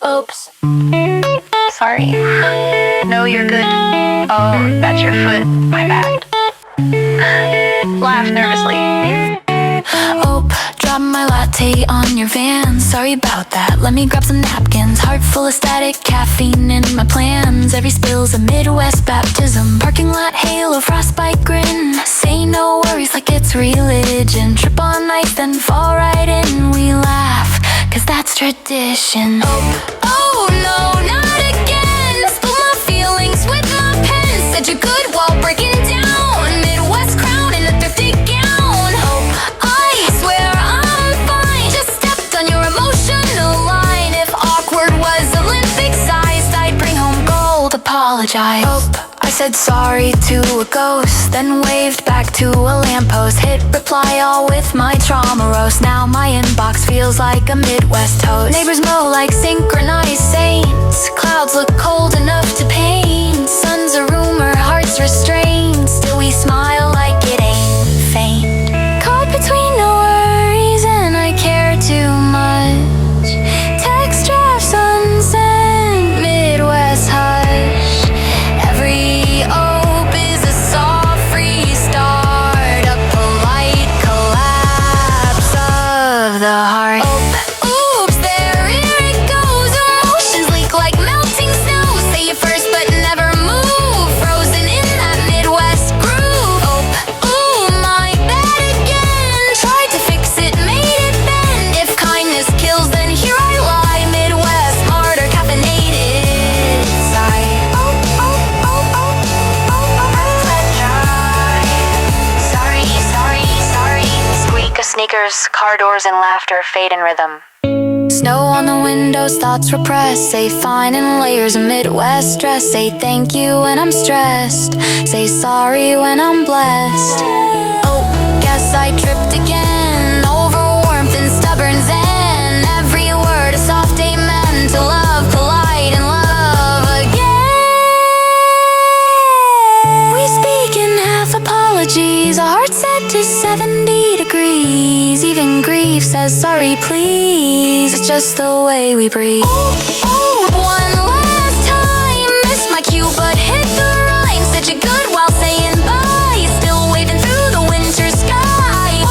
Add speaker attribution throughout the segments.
Speaker 1: Oops. Sorry. No, you're good. Oh, that's your foot. My bad. Laugh nervously.
Speaker 2: Oh, drop my latte on your van. Sorry about that, let me grab some napkins. Heart full of static, caffeine in my plans. Every spill's a Midwest baptism. Parking lot halo, frostbite grin. Say no worries like it's religion. Trip on ice, then fall right in. We laugh, cause that's tradition. Oh no, not again. Spill my feelings with my pen. Said you're good while breaking down. Midwest crown in a thrifty gown. I swear I'm fine. Just stepped on your emotional line. If awkward was Olympic sized, I'd bring home gold. Apologize. I said sorry to a ghost, then waved back to a lamppost. Hit reply all with my trauma roast. Now my inbox feels like a Midwest toast. Neighbors mow like synchronized saints. Clouds look cold enough to paint. Sun's a rumor, hearts restrained. Still we smile like it ain't faint. Caught between no worries and I care too much. Text drafts unsent, Midwest hush. Every OPE is a soft restart, a polite collapse of the heart. Oops, there here it goes. Emotions leak like melting snow. Say it first but never move. Frozen in that Midwest groove. Ooh, my bad again. Tried to fix it, made it bend. If kindness kills, then here I lie. Midwest martyr, caffeinated sigh. Sorry. Squeak of sneakers, car doors and laughter fade in rhythm. Snow on the windows, thoughts repressed. Say fine in layers of Midwest stress. Say thank you when I'm stressed. Say sorry when I'm blessed. Oh, guess I tripped again. Over warmth and stubborn zen. Every word a soft amen to love, polite and love again. We speak in half apologies. Our hearts set to 70 degrees. Even grief says sorry please. It's just the way we breathe. One last time. Missed my cue but hit the rhyme. Said you good while saying bye. Still waving through the winter sky.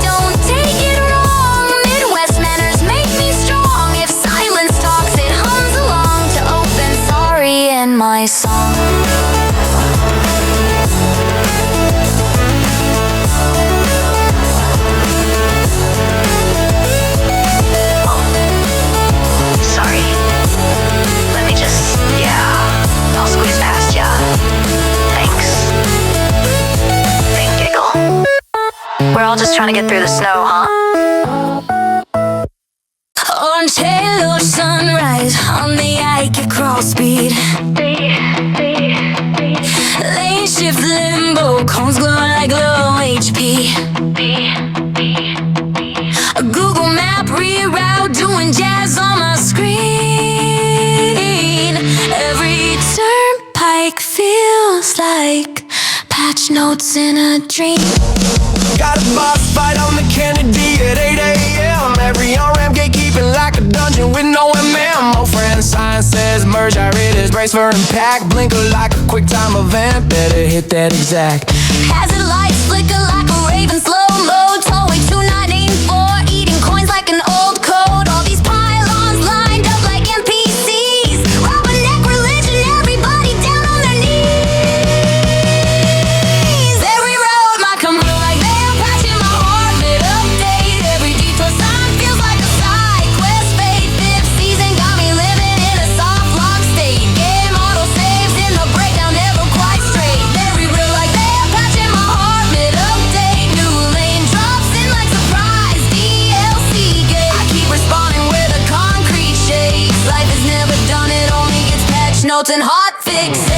Speaker 2: Don't take it wrong. Midwest manners make me strong. If silence talks it hums along to open sorry in my song. Sorry. Let me just, I'll squeeze past ya. Thanks. Big giggle. We're all just trying to get through the snow, huh? Orange halo sunrise on the Ike at crawl speed. Lane shift limbo, cones glow like low HP. A Google map reroute, doing jazz on my screen. Every turnpike feels like patch notes in a dream.
Speaker 3: Got a boss fight on the Kennedy at 8 a.m. Every on-ramp gatekeeping like a dungeon with no MM. Old friend sign says merge, I read his brace for impact. Blinker like a quick time event, better hit that exact.
Speaker 2: Hazard lights flicker like a raven, slow-mo. Tollway 2984, eating coins like an old code. All these pylons lined up like NPCs. Rubberneck religion, everybody down on their knees. Every road might come real like they're patching my heart. Mid-update, every detour sign feels like a side quest. Fate, fifth season got me living in a soft lock state. Game auto saves in the breakdown, never quite straight. Very real like they're patching my heart. Mid-update, new lane drops in like surprise DLC gate. I keep responding where the concrete shakes. Life has never done it, only gets patch notes and hot fixes.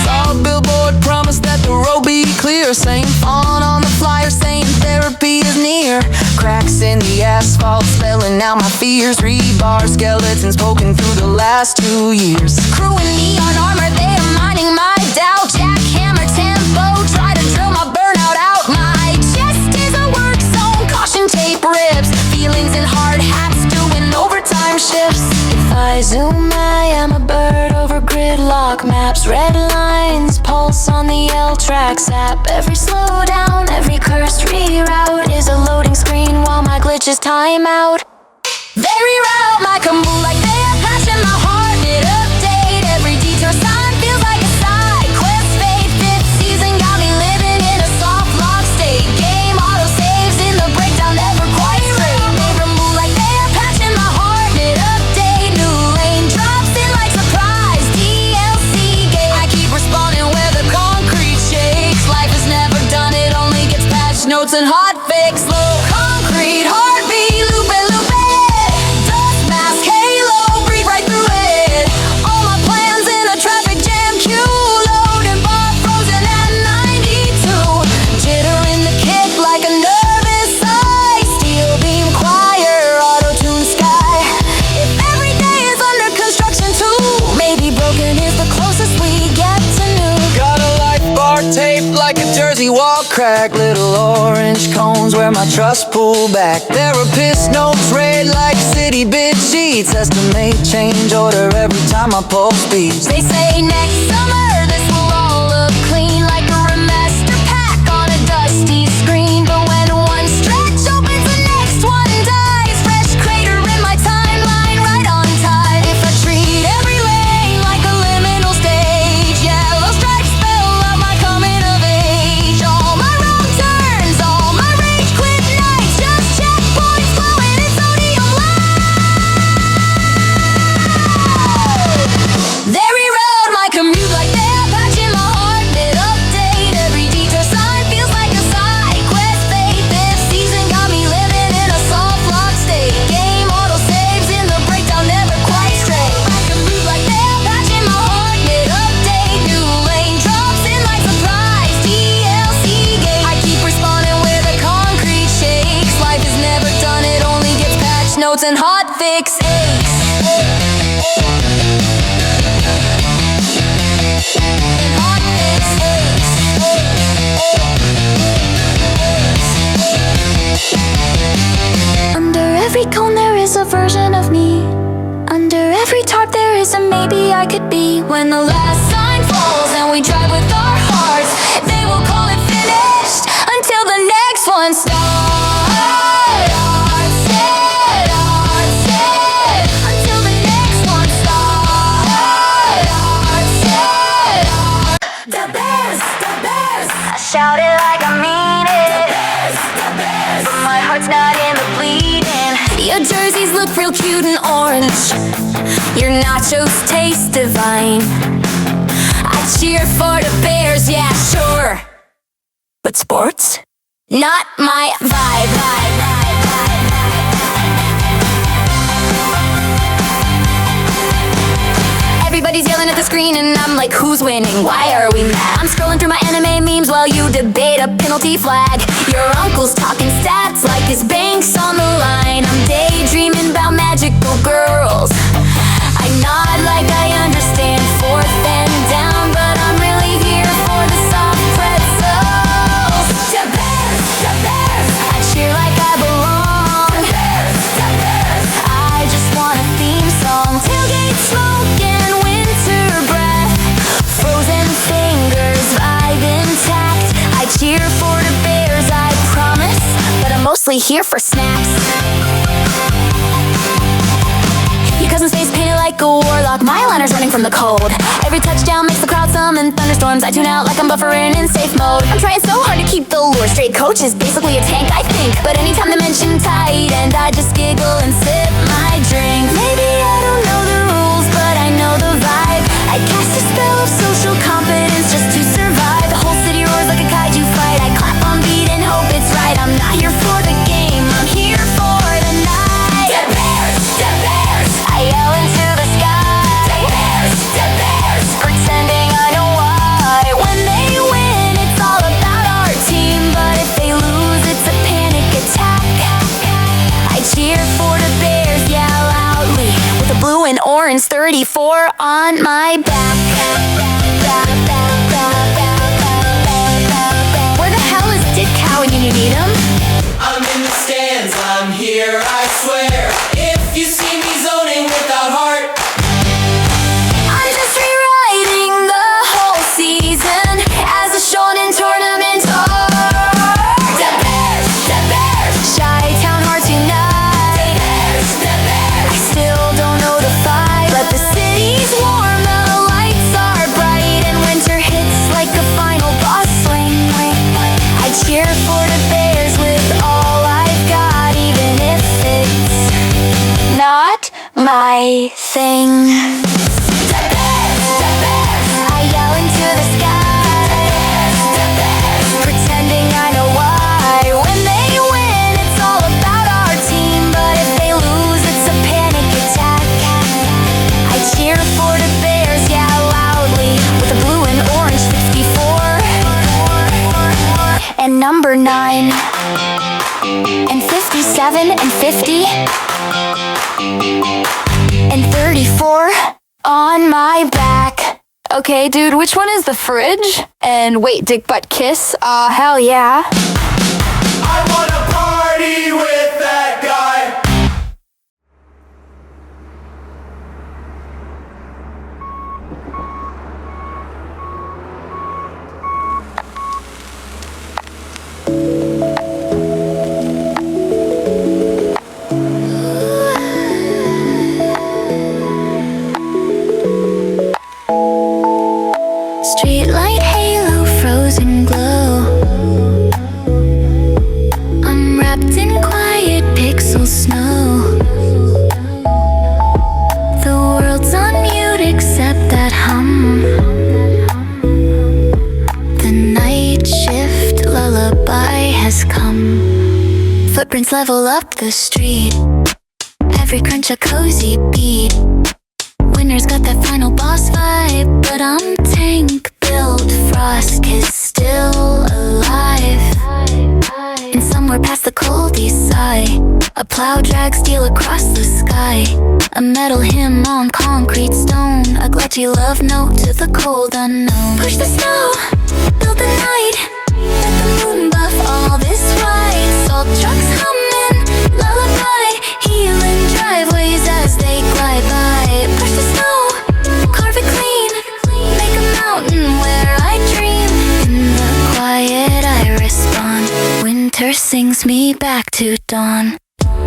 Speaker 3: Saw a billboard promise that the road be clear. Same font on the flyer saying therapy is near. Cracks in the asphalt spelling out my fears. Rebar skeletons poking through the last 2 years.
Speaker 2: Crew in neon armor, they are mining my doubt. Jackhammer tempo, try to drill my burnout out. My chest is a all tracks app. Every slowdown, every cursed reroute is a loading screen while my glitches time out. They reroute my combo like they are patching my heart. It update every detour sign feels like a side quest. Fate fifth season got me living in a soft lock state. Game auto saves in the breakdown, never quite straight. They remove like they are patching my heart. It update new lane drops in like surprise DLC game. I keep responding where the concrete shakes. Life is never done, it only gets patch notes and hot fix. Low concrete heartbeat, loop it, loop it.
Speaker 3: Wall crack, little orange cones where my trust pull back. Therapist notes read like city bid sheets. Estimate change order every time my pulse beats.
Speaker 2: They say next summer this will all look clean, like a remaster pack on a dusty screen. But when one stretch opens, the next one dies. Fresh crater in my timeline, right on time. If I treat every lane like a liminal stage, yellow stripes spell out my coming of age. All my wrong turns, all my rage quit nights, just checkpoints glowing in sodium light. They reroute my commute like they are patching my heart. It update every detour sign feels like a side quest. Fate fifth season got me living in a soft lock state. Game auto saves in the breakdown, never quite straight. I commute like they are patching my heart. It update new lane drops in like surprise DLC game. I keep responding where the concrete shakes. Life is never done, it only gets patch notes and hot fix aches. Under every cone there is a version of me. Under every tarp there is a maybe I could be. When the last sign falls and we drive with our hearts, they will call it finished until the next one starts. Until the next one starts. The best, the best. I shout it like I mean it. But my heart's not in the bleeding. Your jerseys look real cute and orange. Your nachos taste divine. I cheer for the Bears, yeah, sure. But sports? Not my vibe. Everybody's yelling at the screen and I'm like, who's winning? Why are we mad? I'm scrolling through my anime memes while you debate a penalty flag. Your uncle's talking stats like his bank's on the line. I'm daydreaming about magical girls. I nod like I understand fourth and down, but I'm really here for the soft pretzels. The Bears, the Bears. I cheer like I belong. The Bears, the Bears. I just want a theme song. Tailgate smoking, winter breath, frozen fingers, vibe intact. I cheer for the Bears, I promise, but I'm mostly here for snacks. Your cousin's face painted like a warlock. My liner's running from the cold. Every touchdown makes the crowd summon thunderstorms. I tune out like I'm buffering in safe mode. I'm trying so hard to keep the lure straight. Coach is basically a tank, I think. But anytime they mention tight end, I just giggle and sip my drink. Maybe I don't know the rules, but I know the vibe. I cast a spell of social confidence just to survive. The whole city roars like a kaiju fight. I clap on beat and hope it's right. I'm not here for the game, I'm here for the night. The Bears, the Bears. I yell into the sky. The Bears, the Bears. Pretending I know why. When they win, it's all about our team. But if they lose, it's a panic attack. I cheer for the Bears, yeah, loudly, with a blue and orange 34 on my back. Where the hell is Ditkow when you need him?
Speaker 3: I'm in the stands, I'm here, I swear. If you see me zoning without heart,
Speaker 2: I'm just rewriting the whole season as a short my thing. I yell into the sky, pretending I know why. When they win, it's all about our team, but if they lose, it's a panic attack. I cheer for the Bears, yeah, loudly, with a blue and orange 64 and number 9 and 57 and 50 and 34 on my back. Okay, dude, which one is the fridge? And wait, dick butt kiss? Hell yeah.
Speaker 3: I wanna party with that guy.
Speaker 2: Streetlight halo, frozen glow. I'm wrapped in quiet pixel snow. The world's on mute except that hum. The night shift lullaby has come. Footprints level up the street. Every crunch a cozy beat. Winner's got that final boss vibe, but I'm tank built. Frost is still alive. And somewhere past the cold east side, a plow drags steel across the sky. A metal hymn on concrete stone, a glitchy love note to the cold unknown. Push the snow, build the night, let the moon buff all this ride. Salt trucks humming, lullaby, healing driveways as they glide by. Push the snow, carve it clean, make a mountain where I dream. In the quiet I respond, winter sings me back to dawn.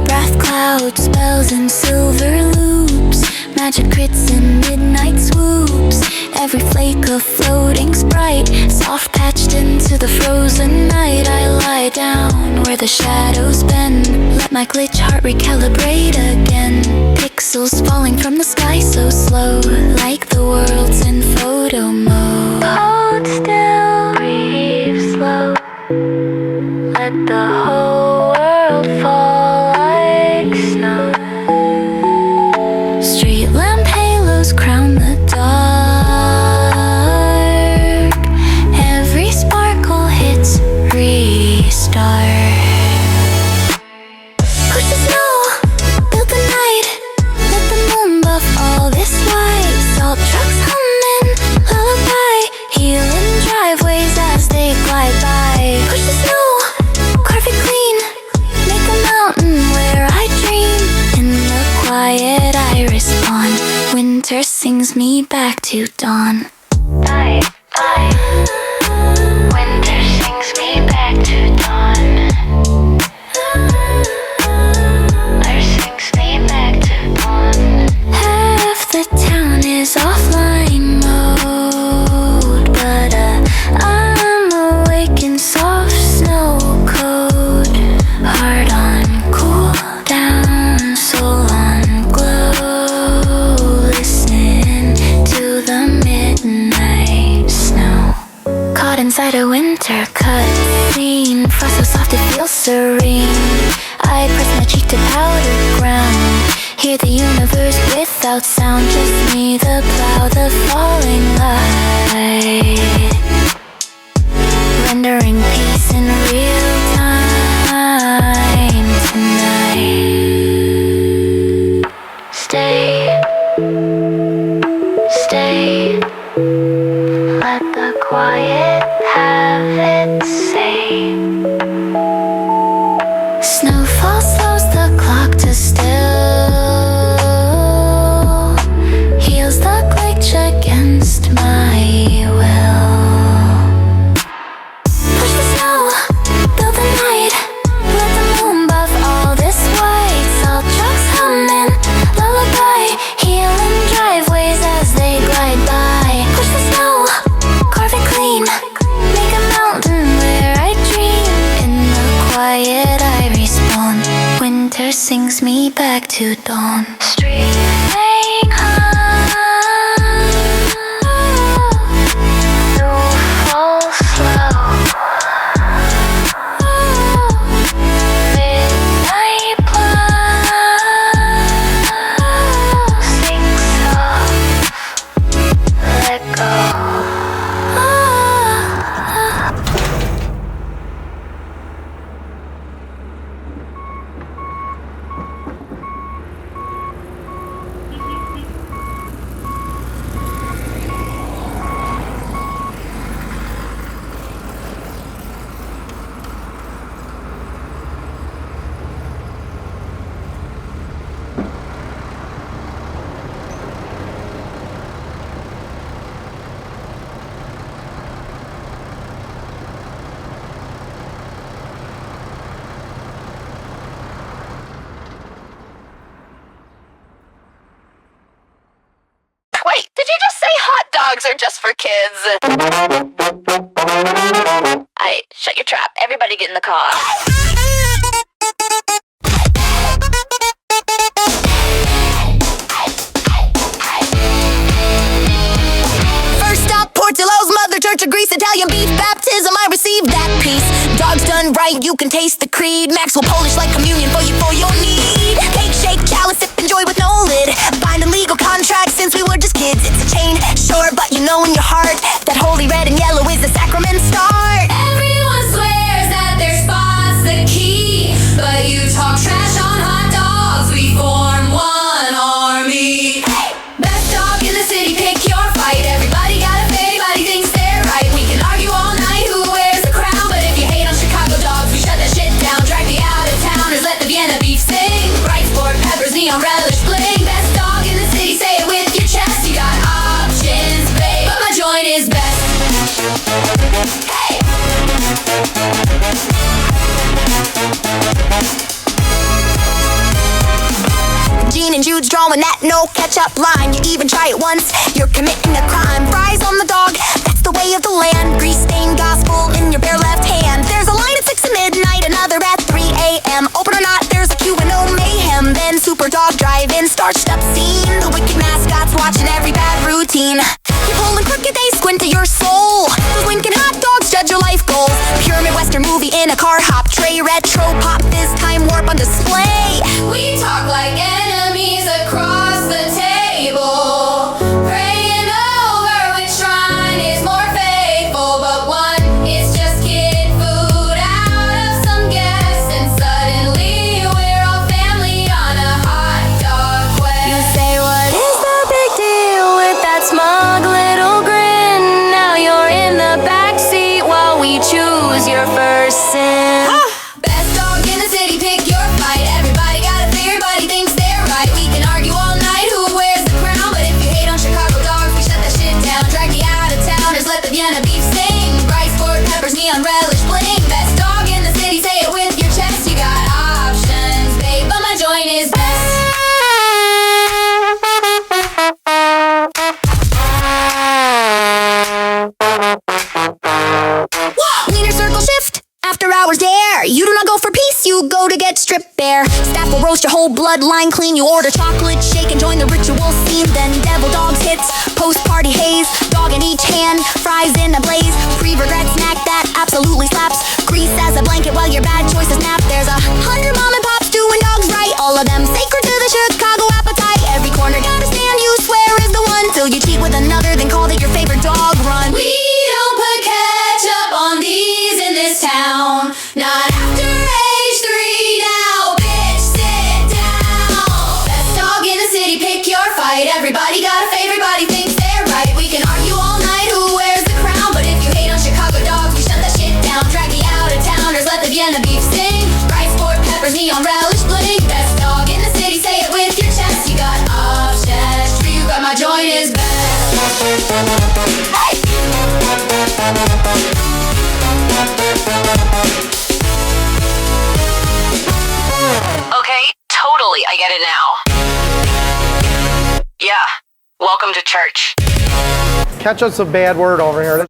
Speaker 2: Wrath clouds, spells and silver loops, magic crits and midnight swoops. Every flake of floating sprite, soft patched into the frozen night. I lie down where the shadows bend, let my glitch heart recalibrate again. Pixels falling from the sky so slow, like the world's in photo mode. Hold still, breathe slow, let the whole world fall like snow. Street lamp halos crown the dark. Every sparkle hits restart. Push the snow, build the night, let the moon buff all this white. Salt trucks humming, lullaby, healing driveways as they glide by. Push the snow, carve it clean, make a mountain where I dream. In the quiet I respond, winter sings me back to dawn. Winter sings me back to dawn. Winter sings me back to dawn. Half the town is offline mode, but I'm awake in soft snow code. Heart on cool down, soul on glow. Listening to the midnight snow. Caught inside a winter cutscene, frost so soft it feels serene. I press my cheek to powder ground, hear the universe without sound. Just me, the plow, the falling light, rendering peace in real time tonight. Stay, stay, let the quiet have its say. Snowfall slows the clock to still, heals the glitch against my will. Push the snow, build the night, let the moon buff all this white. Salt trucks humming, lullaby, healing driveways as they glide by. Push the snow, carve it clean, make a mountain where I dream. In the quiet I respond, winter sings me back to dawn. Street
Speaker 1: dogs are just for kids. Aight, shut your trap. Everybody get in the car.
Speaker 4: First stop, Portillo's, Mother Church of Greece, Italian beef baptism, I received that peace. Dogs done right, you can taste the creed. Maxwell Polish like communion for your need. Cake, shake, chalice, sip, enjoy with no lid. Binding legal contracts since we were just kids. It's a chain, sure, but you know in your heart that holy red and yellow is the sacrament start.
Speaker 2: Everyone swears that their spot's the key, but you talk trash on hot dogs, we form one army. Best dog in the city, pick your fight. Everybody got a fit, everybody thinks they're right. We can argue all night who wears the crown, but if you hate on Chicago dogs, we shut that shit down. Drag me out of towners, let the Vienna beef sing. Bright sport, peppers, neon relish, bling. Best dog in the city, say it with your chest. You got options, babe, but my joint is best. Hey!
Speaker 4: Gene and Jude's drawing that no ketchup line. You even try it once, you're committing a crime. Fries on the dog, that's the way of the land. Grease-stained gospel in your bare left hand. There's a line at 6 at midnight, another at 3 a.m. Open or not, there's a Q&O mayhem. Then super dog drive-in, starched up scene. The wicked mascots watching every bad routine. You're pulling crooked, they squint at your soul. Those winking hot dogs judge your life goals. Pure Midwestern movie in a car hop tray. Retro pop, this time warp on display.
Speaker 2: We talk like enemies across the table, praying over which shrine is more faithful. But one is just kid food out of some guests, and suddenly we're all family on a hot dog quest.
Speaker 4: You say, what is the big deal with that smug little grin? Now you're in the backseat while we choose your first sin.
Speaker 2: Best dog in the city, pick your fight. Everybody got a fear, everybody thinks they're right. We can argue all night who wears the crown, but if you hate on Chicago dogs, we shut that shit down. Drag me out of towners, let the Vienna beef sing. Bright sport, peppers, neon relish, bling. Best dog in the city, say it with your chest. You got options, babe, but my joint is best.
Speaker 4: Wiener circle shift, after hours dare. You do not go for peace, you go to get stripped bare. Staff will roast your whole bloodline clean. You order chocolate shake and join the ritual scene. Then devil dogs hits, post-party haze. Dog in each hand, fries in a blaze. Pre-regret snack that absolutely slaps. Grease as a blanket while your bad choices nap. There's 100 mom and pops doing dogs right. All of them sacred to the Chicago appetite. Every corner got a stand you swear is the one, till you cheat with another, then call it your favorite dog run.
Speaker 2: We don't put ketchup on these in this town. Not after age 3 now, bitch, sit down. Best dog in the city, pick your fight. Everybody got a favorite, everybody thinks they're right. We can argue all night who wears the crown, but if you hate on Chicago dogs, we shut that shit down. Drag me out of towners, let the Vienna beef sing. Bright sport, peppers, neon relish, bling. Best dog in the city, say it with your chest. You got options, for you, but my joint is best. Hey!
Speaker 1: Okay, totally, I get it now. Yeah, welcome to church.
Speaker 5: Catch us a bad word over here.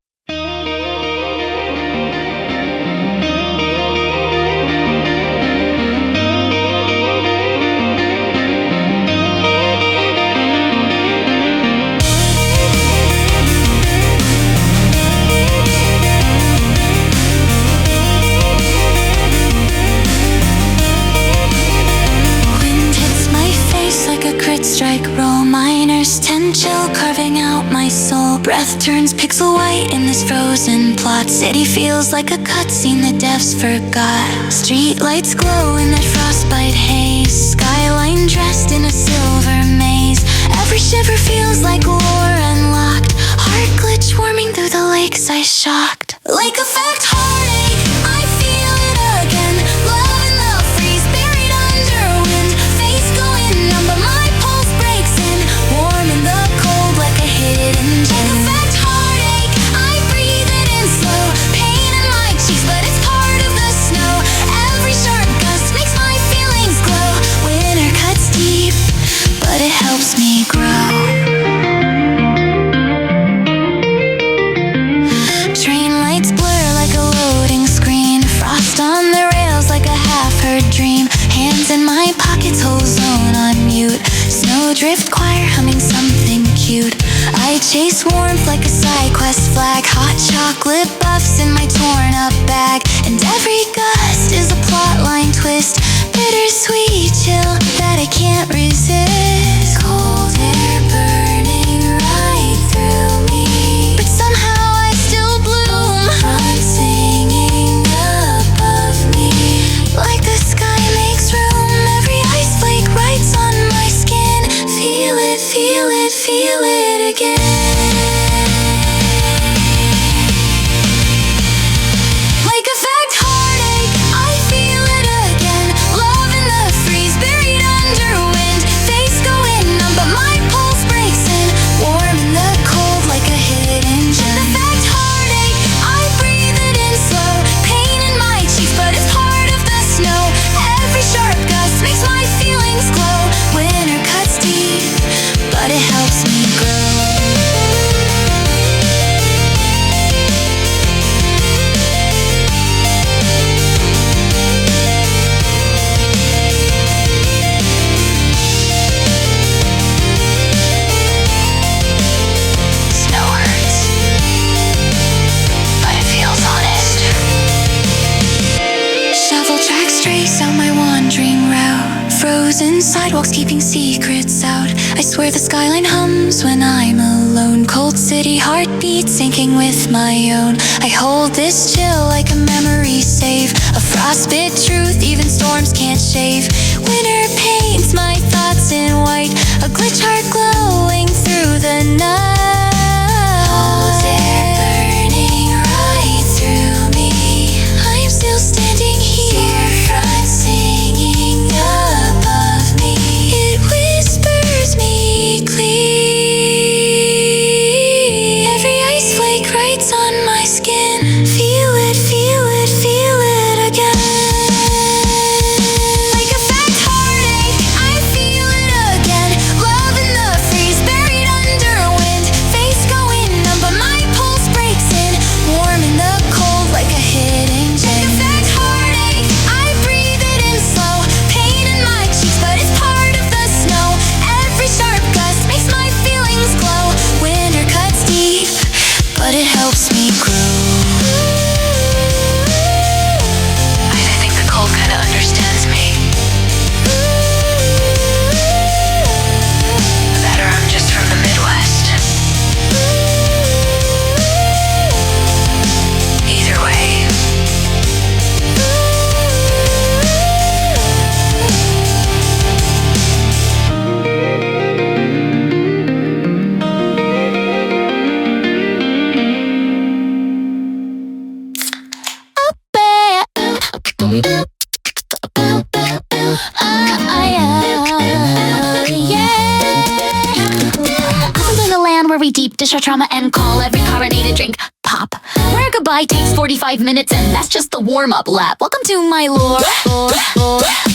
Speaker 2: Wind hits my face like a crit strike. Roll minors, 10 chill, carving out my soul. Breath turns pixel white in this frozen plot. City feels like a cutscene the devs forgot. Street lights glow in that frostbite haze. Skyline dressed in a silver maze. Every shiver feels like lore unlocked. Heart glitch warming through the lakes I shocked. Lake effect heartache, I feel it again. Love and love freeze buried under wind. Face going numb but my pulse breaks in. Warm in the cold like a hidden gem. Lake effect heartache, I breathe it in slow. Pain in my cheeks but it's part of the snow. Every sharp gust makes my feelings glow. Winter cuts deep but it helps me grow. Snowdrift choir humming something cute. I chase warmth like a side quest flag. Hot chocolate buffs in my torn up bag. And every gust is a plotline twist. Bittersweet chill that I can't resist. Cold air burning right through me, but somehow I still bloom. I'm singing above me, like the sky makes room. Every ice flake writes on my skin. Feel it, feel it, feel it again. Like a fact heartache, I feel it again. Love in the freeze, buried under wind. Face going numb, but my pulse breaks in. Warm in the cold like a hidden gem. The fact heartache, I breathe it in slow. Pain in my cheeks, but it's part of the snow. Every sharp gust makes my feelings glow. Winter cuts deep, but it helps me grow. Snow hurts, but it feels honest. Shovel tracks trace out my wandering route. Frozen sidewalks keeping secrets out. I swear the skyline hums when I'm alone. Cold city heartbeat sinking with my own. I hold this chill like a memory save. A frostbit truth even storms can't shave. Winter paints my thoughts in white. A glitch heart glowing through the night. Cold air burning right through me. I'm still standing here. Front singing above me. It whispers me clear. Every ice flake writes on my skin. Feel it, feel it, feel it again. Like a fact heartache, I feel it again. Love in the freeze, buried under wind. Face going numb, but my pulse breaks in. Warm in the cold like a hidden gem. Like a fact heartache, I breathe it in slow. Pain in my cheeks, but it's part of the snow. Every sharp gust makes my feelings glow. Winter cuts deep, but it helps me grow. I think the cold kinda understands me. Better I'm just from the Midwest. Either way. Welcome to the land where we deep dish our trauma and call every carbonated drink pop. Where goodbye takes 45 minutes and that's just the warm-up lap. Welcome to my lore.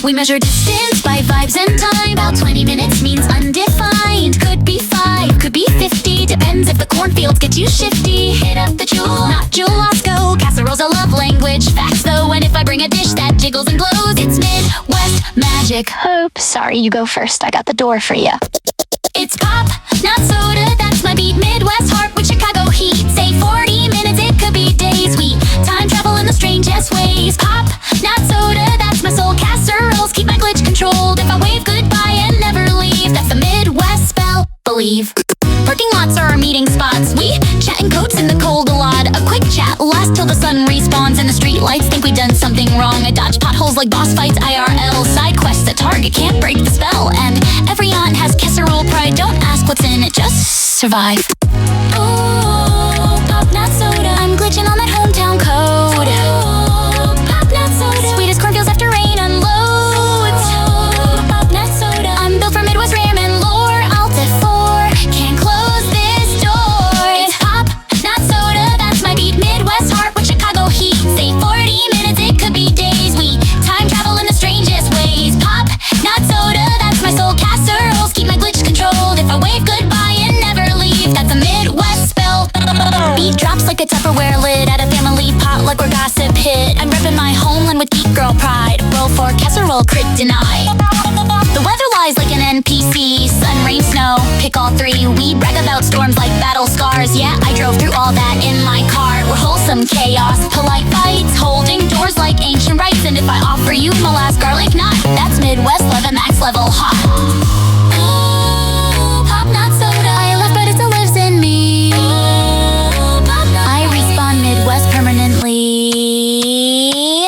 Speaker 2: We measure distance by vibes and time. About 20 minutes means undefined. Could be 5, could be 50. Depends if the cornfields get too shifty. Hit up the jewel, not Jewel-Osco. Casserole's a love language. Facts though, and if I bring a dish that jiggles and glows, it's Midwest magic. Oops, sorry, you go first. I got the door for ya. It's pop, not soda, that's my beat. Midwest heart with Chicago heat. Say 40 minutes, it could be days. We time travel in the strangest ways. Pop, not soda, that's my soul. Casseroles keep my glitch controlled. If I wave goodbye and never leave, that's the Midwest spell, believe. Parking lots are our meeting spots. We chat in coats in the cold a lot. A quick chat lasts till the sun respawns. And the street lights think we done something wrong. I dodge potholes like boss fights IRL. Side quests at Target can't break the spell. And every aunt has casserole pride. Don't ask what's in it, just survive. Oh, pop, not soda. I'm glitching on that hometown code. Oh, pop, not soda. Sweetest cornfields after rain unloads. Oh, pop, not soda. I'm built for Midwest ram and lore. Alt F4 can't close this door. It's pop, not soda. That's my beat. Midwest heart with Chicago heat. Say 40 minutes, it could be days. We time travel in the strangest ways. Pop, not soda. That's my soul. Casseroles keep my glitch controlled. If I wave goodbye and never leave, that's a Midwest spell. Beat drops like a Tupperware lid at a family pot like we're gossip hit. I'm repping my homeland with geek girl pride. Roll for casserole, crit deny. The weather lies like an NPC. Sun rain, snow, pick all three. We brag about storms like battle scars. Yeah, I drove through all that in my car. We're wholesome chaos, polite fights, holding doors like ancient rites. And if I offer you my last garlic knot, that's Midwest love at max level hot. Ooh, pop not soda. I left, but it still lives in me. Ooh, pop not. I respawn Midwest permanently.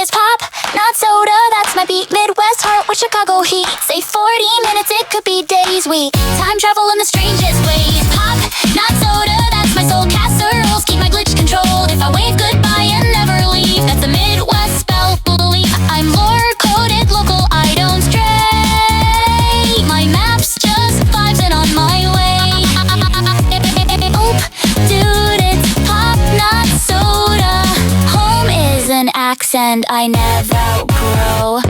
Speaker 2: It's pop, not soda. That's my beat. Midwest heart with Chicago heat. Say 40 minutes, it could be days. We time travel in the strangest ways. Pop, not soda. That's my soul casseroles. Keep my glitch controlled. If I wave goodbye and never leave, that's the Midwest spell belief. I'm lore coded, local. I don't stray. My map's just vibes and on my way. Oop, dude, it's pop, not soda. Home is an accent I never outgrow.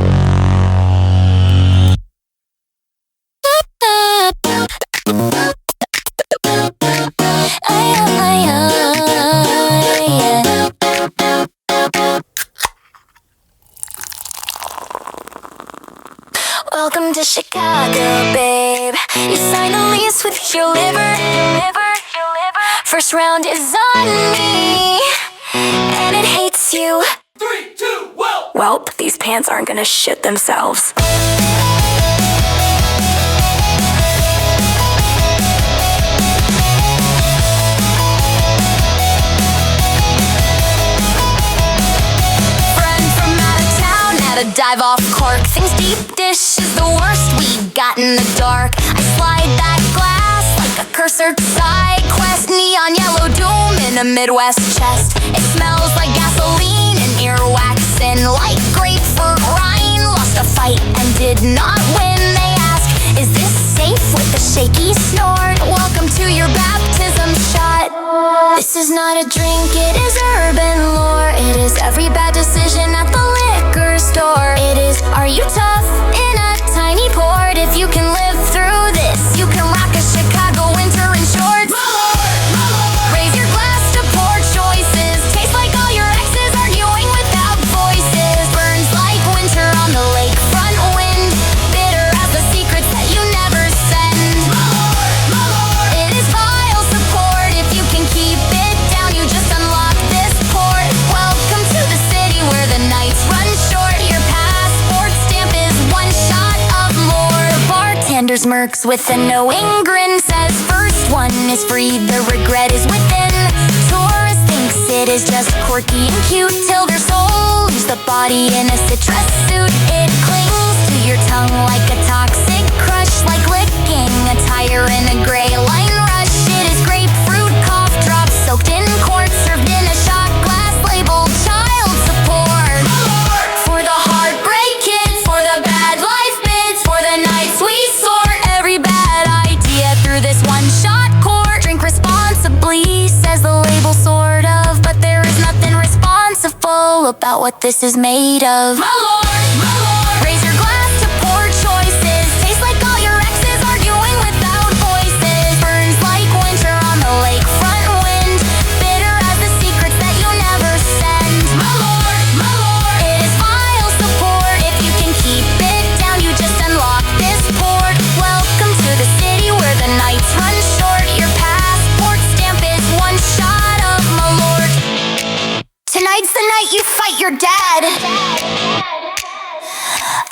Speaker 2: Welcome to Chicago, babe. You signed a lease with your liver. First round is on me, and it hates you.
Speaker 3: 3, 2, well.
Speaker 2: Welp, these pants aren't gonna shit themselves. To dive off cork, things deep dish is the worst we got in the dark. I slide that glass like a cursor side quest. Neon yellow doom in a Midwest chest. It smells like gasoline and earwax and like grapefruit rind. Lost a fight and did not win. They ask, is this safe with a shaky snort? Welcome to your baptism shot. This is not a drink, it is urban lore. It is every bad decision at the liquor store. It is, are you tough in a tiny port? If you can live through this, you can rock a Chicago winter in shorts. Raise your glass to poor choices. Tastes like all your exes arguing without voices. Burns like winter on the lakefront wind. Bitter as the secrets that you never send. It is vile support. If you can keep it down, you just unlock this port. Welcome to the city where the nights run short. Your passport stamp is one shot of more. The bartender smirks with a knowing grin. Says first one is free, the regret is within. Tourist thinks it is just quirky and cute till their soul leaves the body in a citrus suit. It clings to your tongue like a toxic crush, like licking a tire in a gray line rush. It is grapefruit cough drops soaked in quartz, served in a shot glass labeled child support. For the heartbreak kids, for the bad life bids, for the nights we sort every bad idea through this one-shot court. Drink responsibly, says the label sort of, but there is nothing responsible about what this is made of. My lord, raise your glass to poor choices. Tastes like all your exes arguing without voices. Burns like winter on the lakefront wind. Bitter as the secrets that you never send. My lord, it is vile support. If you can keep it down, you just unlock this port. Welcome to the city where the nights run short. Your passport stamp is one shot of my lord. Tonight's the night you fight your dad.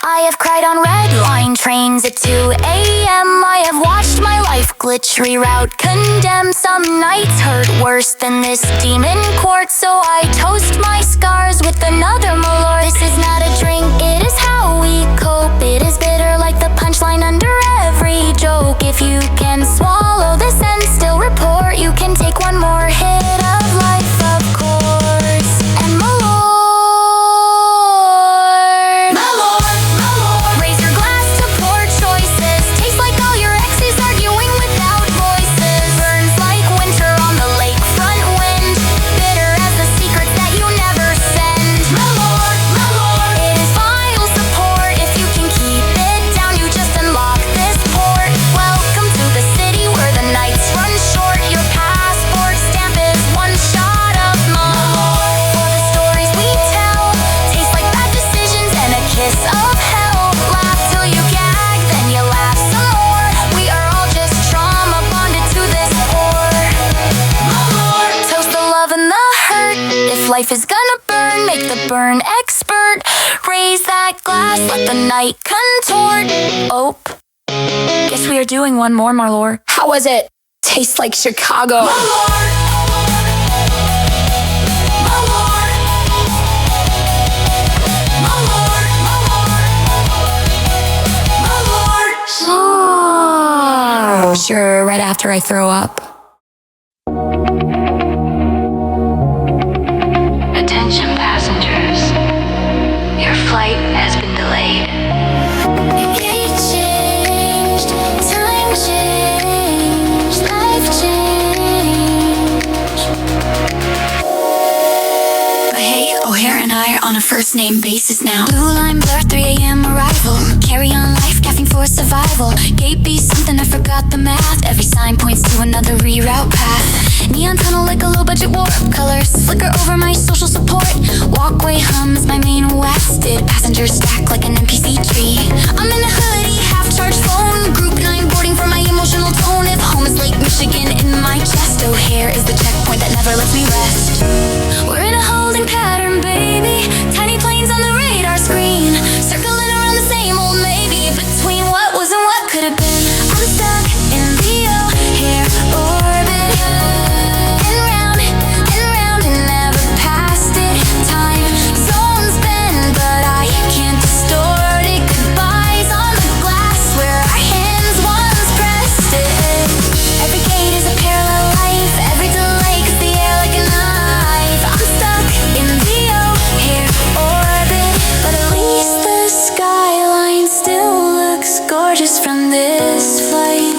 Speaker 2: I have cried on red line trains at 2 a.m. I have watched my life glitch, reroute, condemn. Some nights hurt worse than this demon court, so I toast my scars with another malort. This is not a drink, it is how we cope. It is bitter like the punchline under every joke. If you can swallow this and still report, you can take one more hit of life, of course. And my lord, raise your glass to poor choices. Tastes like all your exes arguing without voices. Burns like winter on the lakefront wind. Bitter as the secrets that you never send. My lord, it is vile burn expert. Raise that glass, let the night contort. Ope. Guess we are doing one more, Marlor.
Speaker 4: How was it? Tastes like Chicago.
Speaker 2: Oh, sure, right after I throw up.
Speaker 6: Attention passengers, your flight has been delayed.
Speaker 2: It changed, time changed, life changed. Hey, O'Hare and I are on a first name basis now. Blue line blur, 3 a.m. arrival. Carry on life, caffeine for survival. Gate B something, I forgot the math. Every sign points to another reroute path. Neon tunnel like a low budget warp. Colors flicker over my social support. Walkway hums my main wasted. Passengers stack like an NPC tree. I'm in a hoodie, half charged phone. Group 9 boarding for my emotional tone. If home is Lake Michigan in my chest, O'Hare is the checkpoint that never lets me rest. We're in a holding pattern, baby. Tiny planes on the radar screen, circling around the same old maybe. Between what was and what could have been, I'm stuck in the O'Hare orbit. And round and never past it. Time zones bend, but I can't distort it. Goodbyes on the glass where our hands once pressed it. Every gate is a parallel life. Every delay cuts the air like a knife. I'm stuck in the O'Hare orbit, but at least the skyline still looks gorgeous from this flight.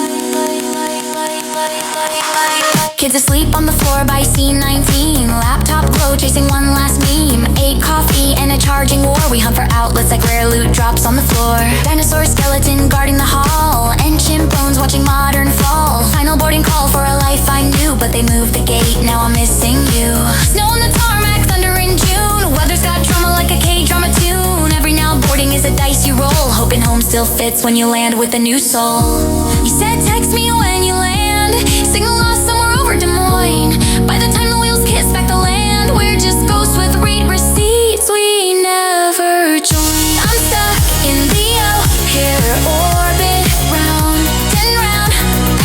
Speaker 2: Kids asleep on the floor by C19. Laptop glow chasing one last meme. 8 coffee and a charging war. We hunt for outlets like rare loot drops on the floor. Dinosaur skeleton guarding the hall. Ancient bones watching modern fall. Final boarding call for a life I knew, but they moved the gate, now I'm missing you. Snow on the tarmac, thunder in June. Weather's got drama like a K-drama tune. Every now boarding is a dicey roll. Hoping home still fits when you land with a new soul. You said text me when you land. Signal lost somewhere over Des Moines. By the time the wheels kiss back the land, we're just ghosts with read receipts we never joined. I'm stuck in the O'Hare orbit, round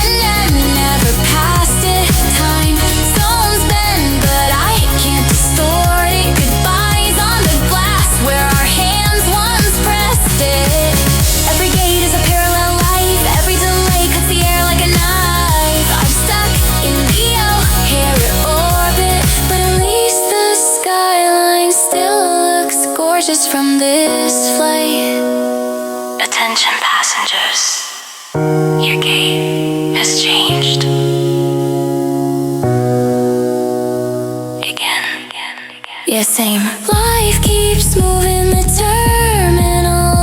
Speaker 2: and never past it. Time zones bend, but I can't distort it. Goodbyes on the glass where our hands once pressed it. Every gate is a parallel life. Every delay cuts the air like a knife. I'm stuck in the O'Hare orbit, but at least the skyline still looks gorgeous from this flight.
Speaker 6: Attention passengers, your gate has changed. Again.
Speaker 2: Yeah, same. Life keeps moving the terminal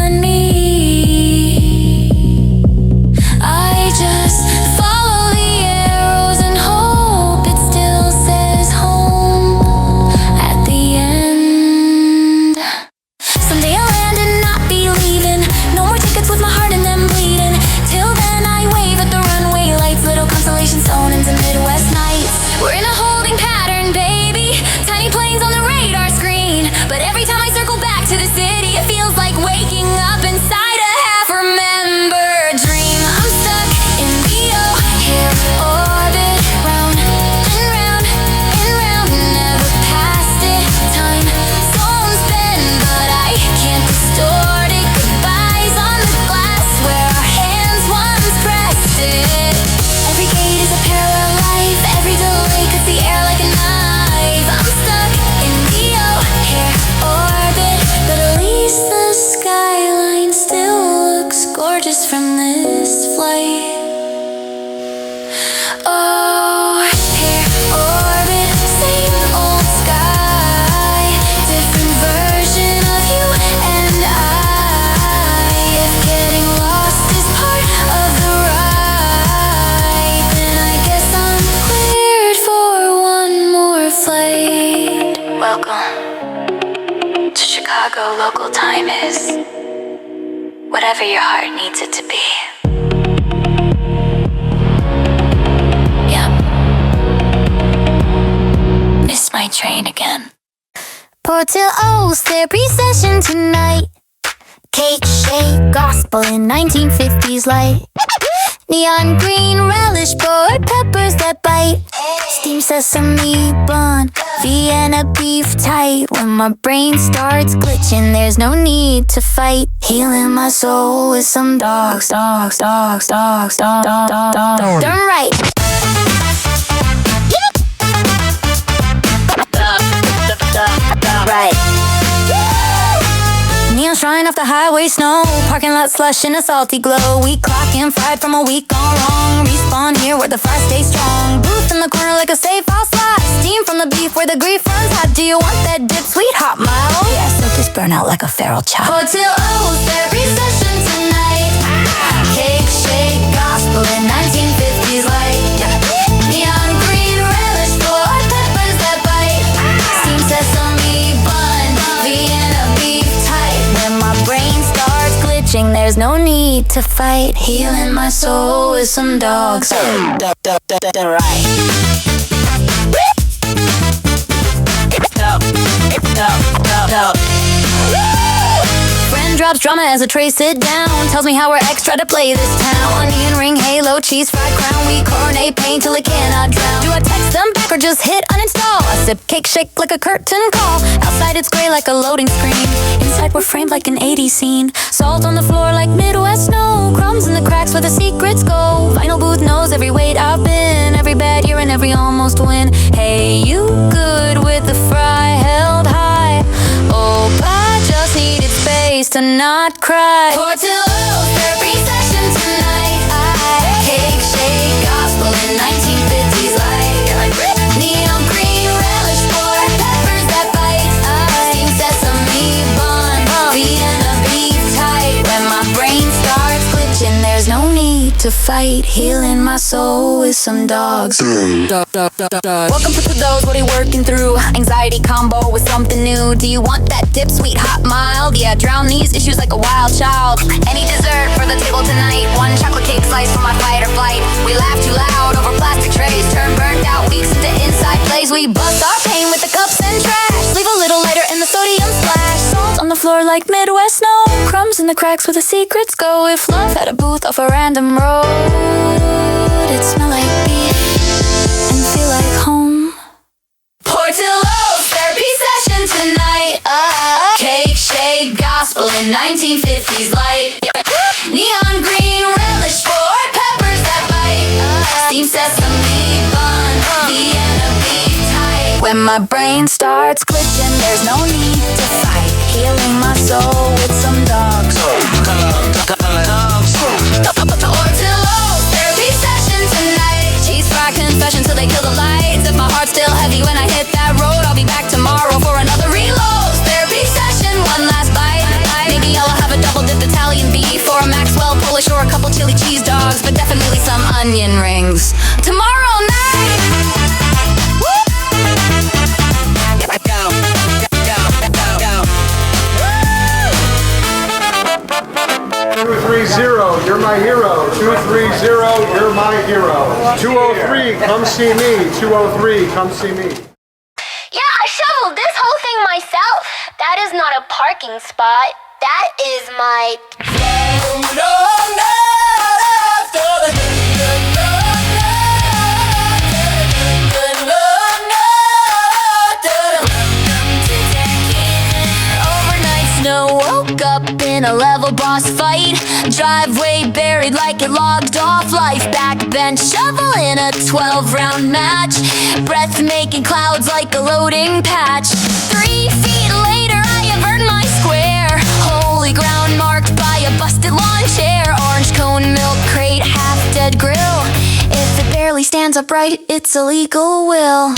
Speaker 2: on me. I just follow the arrows and hope it still says home at the end. Someday I'll land and not be leaving. No more tickets with my heart and them bleeding. Till then I wave at the runway lights. Little constellation zone into Midwest nights. We're in a holding pattern, baby. Tiny planes on the radar screen. But every time I circle back to the city, it feels like waking up inside a half-remembered dream. I'm stuck in the O'Hare orbit, round and never past it. Time zones bend, but I can't distort it. Goodbyes on the glass where our hands once pressed it. Every gate is a parallel life. Every delay cuts the air like a knife. I'm stuck in the O'Hare orbit, but at least the skyline still looks gorgeous from this flight. O'Hare orbit, same old sky, different version of you and I. If getting lost is part of the ride, then I guess I'm cleared for one more flight.
Speaker 6: Welcome to Chicago. Local time is whatever your heart needs it to be.
Speaker 2: Yep. Missed my train again. Portillo's therapy session tonight. Cake, shake, gospel in 1950s light. Neon green relish, boiled peppers that bite. Steamed sesame bun, Vienna beef tight. When my brain starts glitching, there's no need to fight. Healing my soul with some dogs, dogs, dogs, dogs, dogs, dogs, dogs, dogs. Darn right. Right. Neon shrine off the highway snow. Parking lot slush in a salty glow. We clocking fried from a week gone wrong. Respawn here where the fire stays strong. Booth in the corner like a safe house lot. Steam from the beef where the grief runs hot. Do you want that dip sweet hot mild? Yeah, so just burn out like a feral child. Portillo's therapy session tonight. Cake, shake, gospel in 1950s light. Neon green relish, boiled peppers that bite. Steam sesame bun, Vienna beef tight. When my brain starts glitching, there's no need to fight. Healing my soul with some dogs. Friend drops drama as a tray sit down. Tells me how we're extra to play this town. Onion ring, halo, cheese, fried crown. We coronate pain till it cannot drown. Do I text them back or just hit uninstall? I sip cake, shake like a curtain call. Outside it's gray like a loading screen. Inside we're framed like an 80s scene. Salt on the floor like Midwest snow. Crumbs in the cracks where the secrets go. Vinyl booth knows every weight I've been. Every bad year and every almost win. Hey, you good with the fry held high? Oh, I just needed space to not cry. Portillo's therapy session tonight. Cake, shake, gospel in 1950s light. Neon green relish, boiled peppers that bite. Steamed sesame bun, Vienna beef tight. When my brain starts glitching, there's no need to fight. Healing my soul with some dogs. Welcome to those, what are you working through? Anxiety combo with something new. Do you want that dip, sweet, hot, mild? Yeah, drown these issues like a wild child. Any dessert for the table tonight. One chocolate cake slice for my fight or flight. We laugh too loud over plastic trays. Turn burnt out weeks into inside plays. We bust our pain with the cups and trash. Leave a little lighter in the sodium splash. Salt on the floor like Midwest snow. Crumbs in the cracks where the secrets go. If love had a booth off a random road, it'd smell like beef and feel like home. Portillo's therapy session tonight. Cake, shake, gospel in 1950s light. Neon green relish, boiled peppers that bite. Steamed sesame bun, Vienna beef tight. When my brain starts glitching, there's no need to fight. Healing my soul with some dogs. Portillo's therapy session tonight. Cheese fry confession till they kill the lights. If my heart's still heavy when I hit that road, I'll be back tomorrow for another reload. Therapy session, one last bite. Maybe I'll have a double dipped Italian beef or a Maxwell Polish or a couple chili cheese dogs, but definitely some onion rings tomorrow night. Woo! Go, go, go, go.
Speaker 5: 230, you're my hero. 230, you're my hero. 203, come see me. 203, come see me.
Speaker 7: Yeah, I shoveled this whole thing myself. That is not a parking spot. That is my...
Speaker 2: Overnight snow, woke up in a level boss fight. Driveway buried like it logged off life. Backbench shovel in a 12-round match. Breath making clouds like a loading patch. 3 feet later I have earned my square. Holy ground marked by a busted lawn chair. Orange cone, milk crate, half-dead grill. If it barely stands upright, it's a legal will.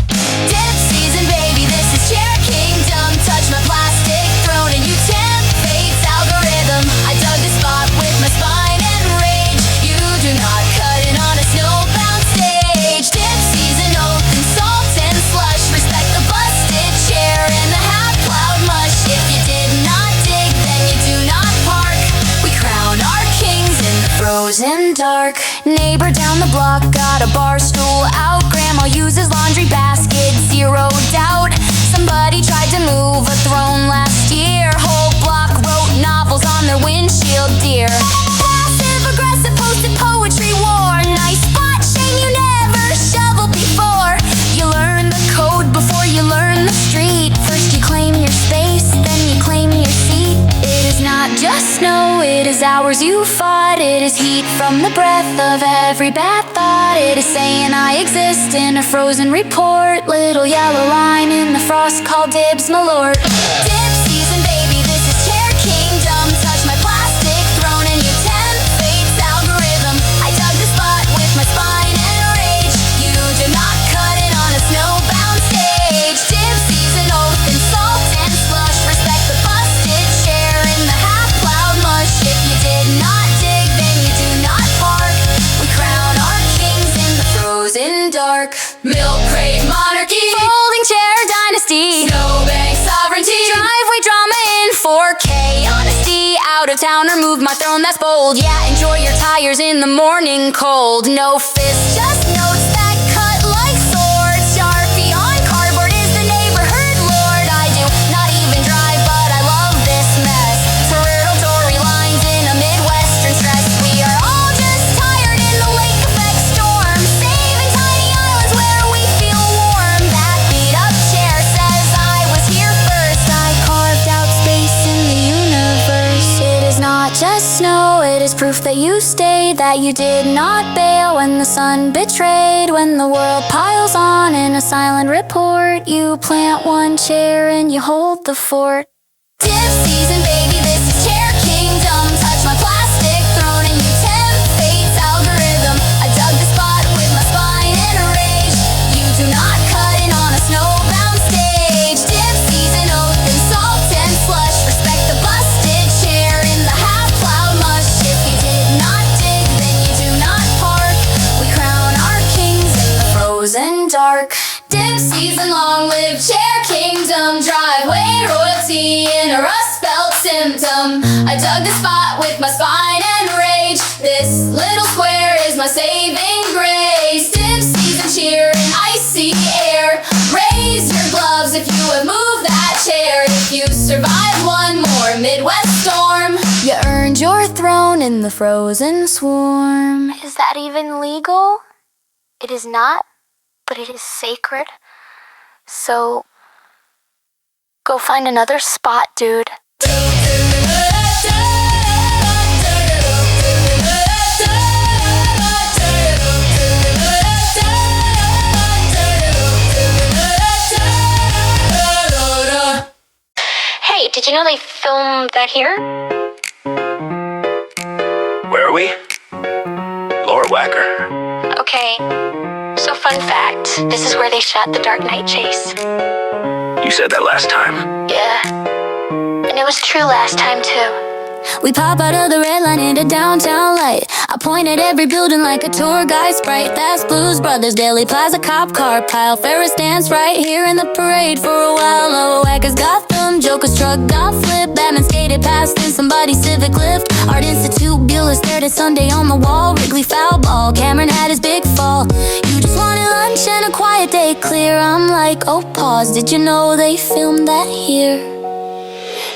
Speaker 2: Dip season, baby, this is chair kingdom. Touch my plastic throne and you tempt fate's algorithm. I dug the spot with my spine and rage. You do not cut it on a snowbound stage. Dip season, open salt and slush. Respect the busted chair and the half-plowed mush. If you did not dig, then you do not park. We crown our kings in the frozen dark. Neighbor down the block got a bar stool out. Grandma uses laundry basket, zero doubt. Somebody tried to move a throne last year. Whole block wrote novels on their windshield, dear. Passive aggressive posted poetry war. Nice spot, shame you never shoveled before. You learn the code before you learn the street. First you claim your space, then you claim your seat. It is not just snow, it is hours you fought. It is heat from the breath of every bad thought. It is saying I exist in a frozen report. Little yellow line in the frost called dibs, my lord. Dip season, baby, this is chair kingdom. Touch my plastic throne and you tempt fate's algorithm. I dug the spot with my spine and rage. You do not cut it on a snowbound stage. Dip season, oath and salt and slush. Respect the busted chair in the half-plowed mush. If you did not dig, then you do not park. We crown our kings in the frozen dark. Milk crate monarchy, folding chair dynasty, snowbank sovereignty, driveway drama in 4K. Honesty, out of town, remove my throne, that's bold. Yeah, enjoy your tires in the morning cold. No fist, just notes that cut like swords. Sharpie on cardboard is the neighborhood lord. I do not even drive, but I love this mess. Territory lines in a Midwestern stress. We are all just tired in the lake effect storm. Saving tiny islands where we feel warm. That beat up chair says I was here first. I carved out space in the universe. It is not just snow, it is proof that you stayed, that you did not bail when the sun betrayed. When the world piles on in a silent report, you plant one chair and you hold the fort. Dip season, baby, this is chair kingdom. Touch my plastic throne and you tempt fate's algorithm. I dug the spot with my spine in a rage. You do not cut it on a snowbound stage. Dip season, oath and salt and slush. Respect the busted chair in the half-plowed mush. If you did not dig, then you do not park. We crown our kings in the frozen dark. Dip season, long live chair kingdom. Driveway royalty in a rust belt symptom. I dug the spot with my spine and rage. This little square is my saving grace. Dip season, cheer in icy air. Raise your gloves if you have moved that chair. If you survive one more Midwest storm, you earned your throne in the frozen swarm.
Speaker 7: Is that even legal? It is not, but it is sacred. So, go find another spot, dude. Hey, did you know they filmed that here?
Speaker 8: Where are we? Lord Whacker.
Speaker 7: Okay, so fun fact, this is where they shot The Dark Knight Chase.
Speaker 8: You said that last time.
Speaker 7: Yeah, and it was true last time too.
Speaker 2: We pop out of the red line into downtown light. I point at every building like a tour guide sprite. That's Blues Brothers, Daily Plaza, cop car pile. Ferris dance right here in the parade for a while. Low Whackers Gotham, Joker's truck got flipped. Batman skated past in somebody's Civic lift. Art Institute, Bueller stared at Sunday on the wall. Wrigley foul ball, Cameron had his big fall. You just wanted lunch and a quiet day clear. I'm like, oh pause, did you know they filmed that here?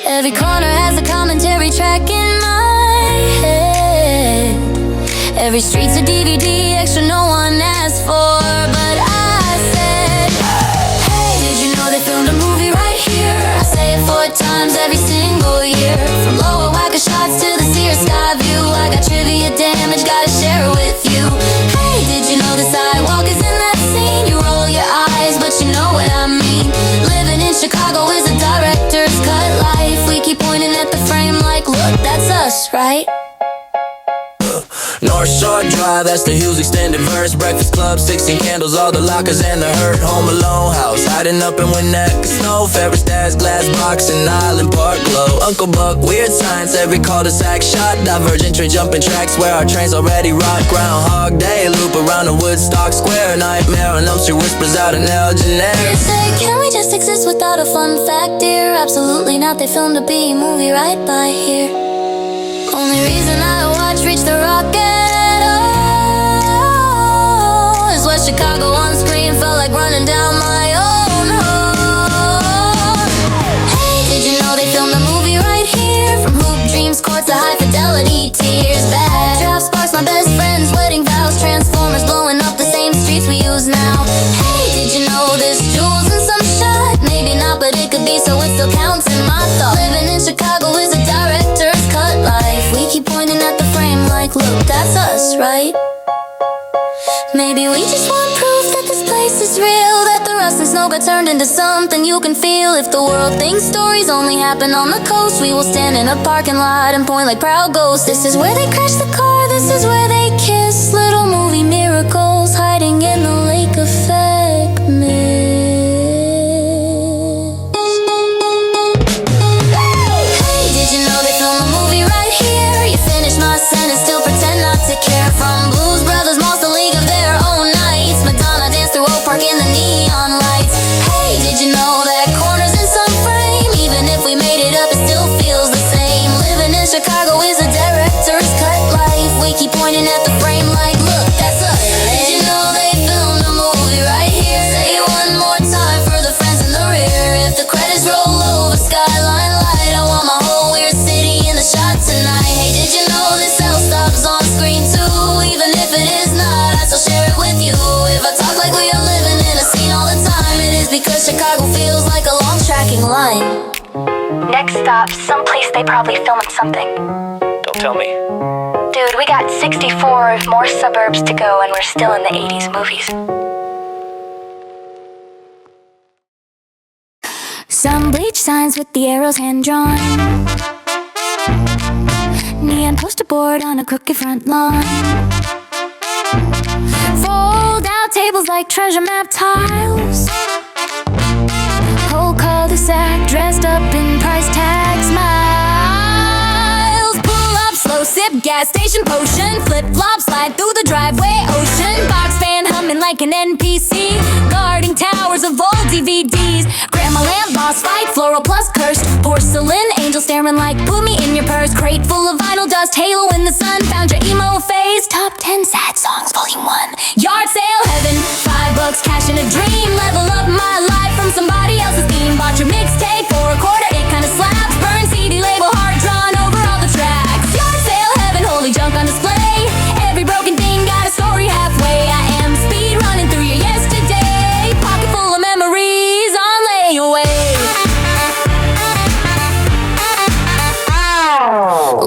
Speaker 2: Every corner has a commentary track in my head. Every street's a DVD, extra no one asked for. But I said, hey, did you know they filmed a movie right here? I say it 4 times every single year. From Lower Whacker shots to the Sears sky view. I got trivia damage, gotta share it with you. Hey, did you know the sidewalk is in that scene? You roll your eyes, but you know what I mean. Living in Chicago is a director's cut life. We keep pointing at the frame like, look, that's us, right?
Speaker 3: North Shore Drive, that's the Hughes extended verse. Breakfast Club, 16 candles, all the lockers and the hurt. Home Alone house, hiding up in Winnetka snow. Ferris Dad's glass box in Island Park glow. Uncle Buck, weird science, every cul-de-sac shot. Divergent train jumping tracks where our trains already rock. Groundhog Day, loop around the Woodstock Square. Nightmare on Elm Street whispers out an Elgin air.
Speaker 2: They say, can we just exist without a fun fact, dear? Absolutely not, they filmed a B movie right by here. Only reason I watch Reach the Rocket, oh, is what Chicago on screen felt like running down my own home. fidelity, tears bad. Draft sparks, my best friend's wedding vows. Transformers blowing up the same streets we use now. Hey, did you know this jewels in some shot? Maybe not, but it could be, so it still counts in my thought. Living in Chicago is a director's cut life. We keep pointing at the frame like, look, that's us, right? Maybe we just want proof that this place is real, that the rust and snow got turned into something you can feel. If the world thinks stories only happen on the coast, we will stand in a parking lot and point like proud ghosts. This is where they crash the car, this is where they kiss. Little movie miracles hiding in the lake effect mist. Hey, did you know they filmed a movie right here? You finish my sentence, still pretend not to care. From Blues Brothers, Monster League of their own nights. Madonna danced through Oak Park in the neon lights. Hey, did you know that corners in some frame? Even if we made it up, it still feels the same. Living in Chicago is a director's cut life. We keep pointing at the frame like, look, that's us. Did you know they filmed a movie right here? Say it one more time for the friends in the rear. If the credits roll over, skyline light, I want my whole weird city in the shot tonight. Hey, did you know this cell stops on screen too? Even if it is not, I still share it with you. If I talk like we are living in a scene all the time, it is because Chicago feels like a long tracking line.
Speaker 7: Next stop, someplace they probably filmed something.
Speaker 8: Don't tell me.
Speaker 7: Dude, we got 64 more suburbs to go and we're still in the 80s movies.
Speaker 2: Some bleach signs with the arrows hand-drawn. Neon poster board on a crooked front lawn. Fold out tables like treasure map tiles. Whole cul-de-sac dressed up in price tag smiles. Pull up, slow sip, gas station potion. Flip-flop, slide through the driveway ocean. Box fan humming like an NPC. Guarding towers of old DVDs. Grandma lamp, boss fight, floral plus cursed. Porcelain, angel staring like put me in your purse. Crate full of vinyl dust, halo in the sun. Found your emo phase. Top 10 sad songs, volume 1. Yard sale heaven, $5 cash in a dream. Level up my life from somebody else's theme. Bought your mixtape for a quarter, it kinda slaps. Burn CD label, hard drawn over all the tracks. Yard sale heaven, holy junk on display. Every broken thing got a story halfway. I am speed running through your yesterday. Pocket full of memories on layaway.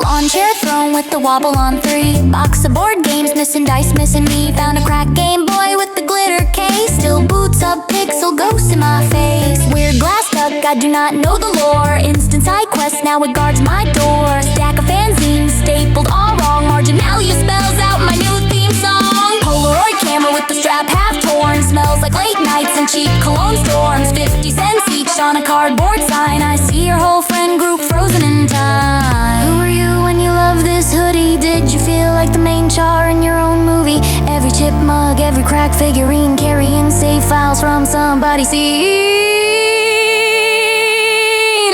Speaker 2: Lawn chair thrown with the wobble on 3. Box of board games, missing dice, missing me. Found a cracked Game Boy with the glitter case. Still boots up, pixel ghosts in my face. Weird glass duck, I do not know the lore. Instant side quest, now it guards my door. Stack of fanzines, stapled all wrong. Marginalia spells out my new theme song. Polaroid camera with the strap half torn. Smells like late nights and cheap cologne storms. 50 cents each on a cardboard sign. I see your whole friend group frozen in time. Who are you when you love this hoodie? Did you feel like the main char in your own movie? Every chip mug, every cracked figurine, carrying save files from somebody's scene.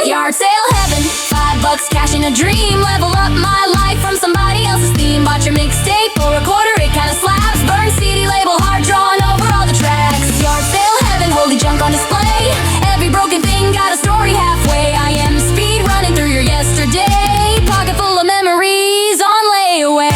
Speaker 2: Yard sale heaven, $5 cash in a dream. Level up my life from somebody else's theme. Bought your mixtape for a quarter, it kinda slaps. Burn CD label, hard drawn over all the tracks. Yard sale heaven, holy junk on display. Every broken thing got a story halfway. I am speed running through your yesterday. Pocket full of memories on layaway.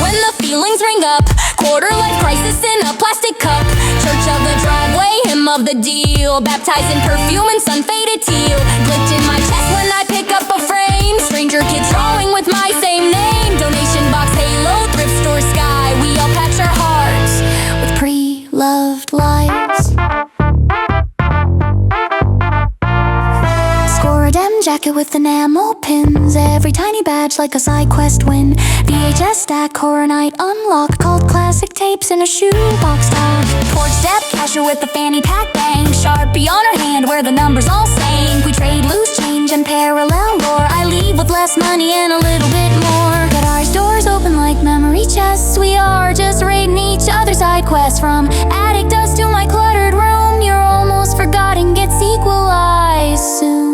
Speaker 2: When the feelings ring up, quarter life crisis in a plastic cup. Church of the driveway, hymn of the deal. Baptized in perfume and sun-faded teal. Glitch in my chest when I pick up a frame. Stranger kids drawing with my same name. Donation box, halo, thrift store sky. We all patch our hearts with pre-loved lights. Score a dem jacket with enamel pins. Every tiny badge like a side quest win. VHS stack, horror night unlock. Called classic tapes in a shoebox top. Porch step, cashier with the fanny pack bang. Sharpie on her hand where the numbers all sank. We trade loose change and parallel lore. I leave with less money and a little bit more. But our doors open like memory chests. We are just raiding each other's side quests. From attic dust to my cluttered room. You're almost forgotten, gets equalized soon.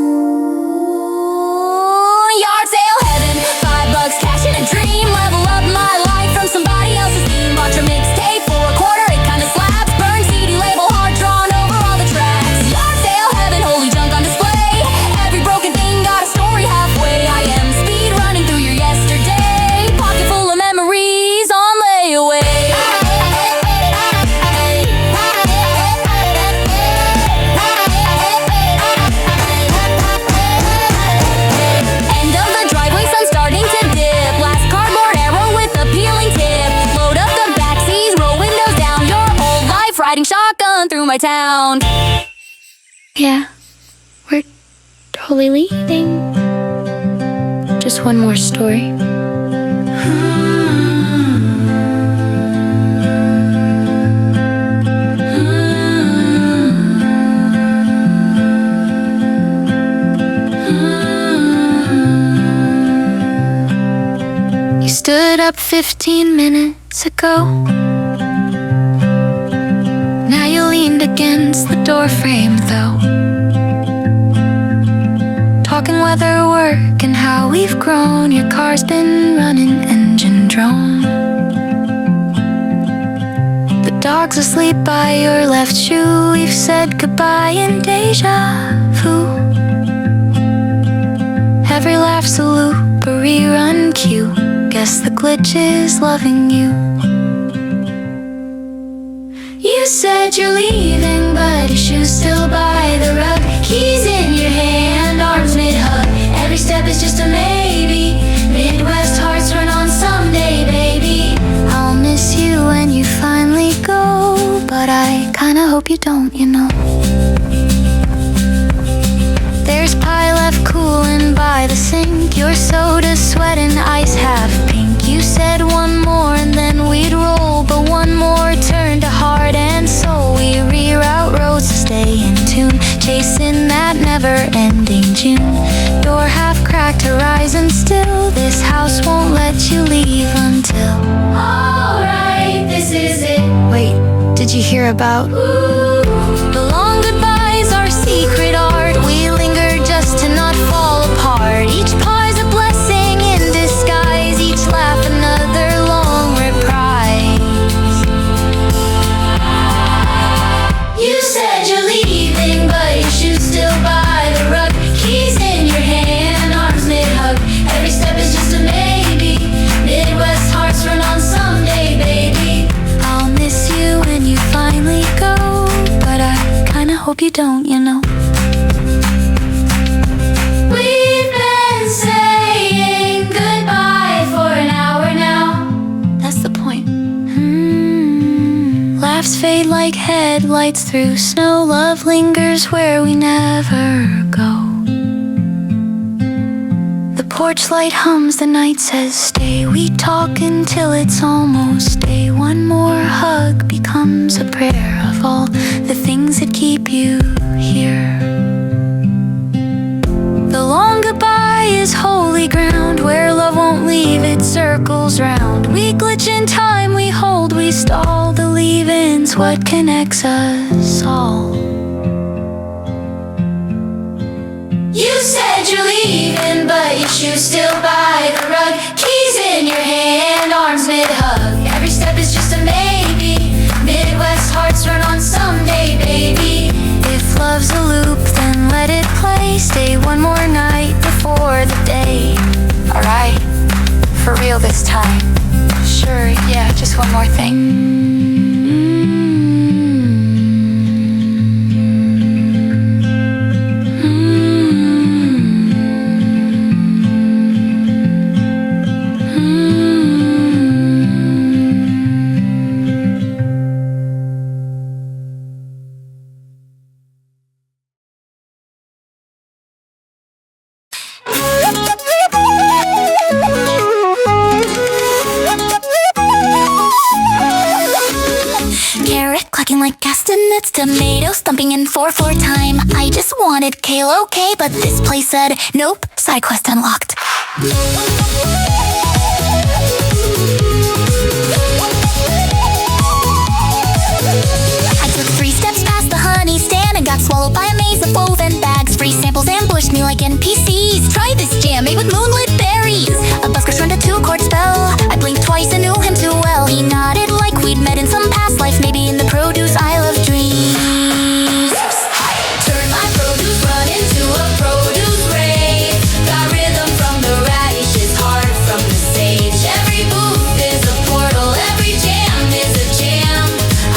Speaker 2: Yard sale heaven, $5 cash in a dream. Level up my life from somebody else's theme. Bought your mixtape for a quarter, it kinda slaps. Burn riding shotgun through my town. Yeah, we're totally leaving. Just one more story. You stood up 15 minutes ago. Now you leaned against the doorframe though, talking weather, work, and how we've grown. Your car's been running engine drone. The dog's asleep by your left shoe. We've said goodbye in deja vu. Every laugh's a loop, a rerun cue. Guess the glitch is loving you. You said you're leaving, but your shoes still by the rug. Keys in your hand, arms mid-hug. Every step is just a maybe. Midwest hearts run on someday, baby. I'll miss you when you finally go, but I kinda hope you don't, you know. There's pie left cooling by the sink. Your soda's sweating ice half pink. You said one more and then we'd roll, but one more turned to heart and soul. We reroute roads to stay in tune, chasing that never-ending June. Door half cracked, horizon still. This house won't let you leave until alright, this is it. Wait, did you hear about the long goodbyes, our secret art? We linger just to not fall apart. Each pie's a blessing in disguise, each laugh another long reprise. You said you're leaving, but your shoes still by the rug. Keys in your hand, arms mid-hug. Every step is just a maybe. Midwest hearts run on someday, baby. I'll miss you when you finally go, but I kinda hope you don't, you know. We've been saying goodbye for an hour now. That's the point. Laughs fade like headlights through snow. Love lingers where we never go. The porch light hums, the night says stay. We talk until it's almost day. One more hug becomes a prayer of all the things that keep you here. The long goodbye is holy ground, where love won't leave, it circles round. We glitch in time, we hold, we stall. The leaving's what connects us all. You said you're leaving, but your shoes still by the rug. Keys in your hand, arms mid-hug. Every step is just a maybe. Midwest hearts run on someday, baby. If love's a loop, then let it play. Stay one more night before the day. Alright, for real this time. Sure, yeah, just one more thing. Like castanets, tomatoes thumping in 4/4 time. I just wanted kale, okay, but this place said nope, side quest unlocked. I took 3 steps past the honey stand and got swallowed by a maze of woven bags. Free samples ambushed me like NPCs. Try this jam made with moonlit berries. A busker turned a 2-chord spell. I blinked twice and knew him too well. He nodded like we'd met in some past life, maybe in the produce Isle of Dreams. Turn my produce run into a produce rave. Got rhythm from the radishes, heart from the sage. Every booth is a portal, every jam is a jam.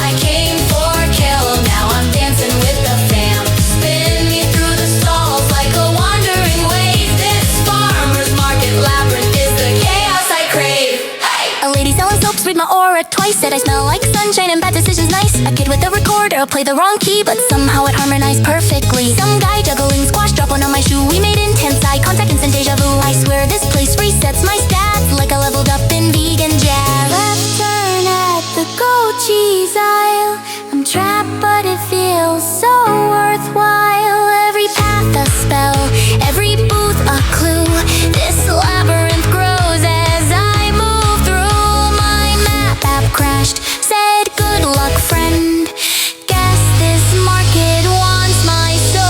Speaker 2: I came for kale, now I'm dancing with the fam. Spin me through the stalls like a wandering wave. This farmer's market labyrinth is the chaos I crave. Hey! A lady selling soaps, read my aura twice. Said I smell like sunshine and bad decisions nice. A kid with a record chord or play the wrong key, but somehow it harmonized perfectly. Some guy juggling squash, drop one on my shoe. We made intense eye contact, instant deja vu. I swear this place resets my stats like I leveled up in vegan jazz. Left turn at the goat cheese aisle. I'm trapped, but it feels so worthwhile. Every path a spell, every booth a clue. This labyrinth grows as I move through. My map app crashed, said good luck friend. Guess this market wants my soul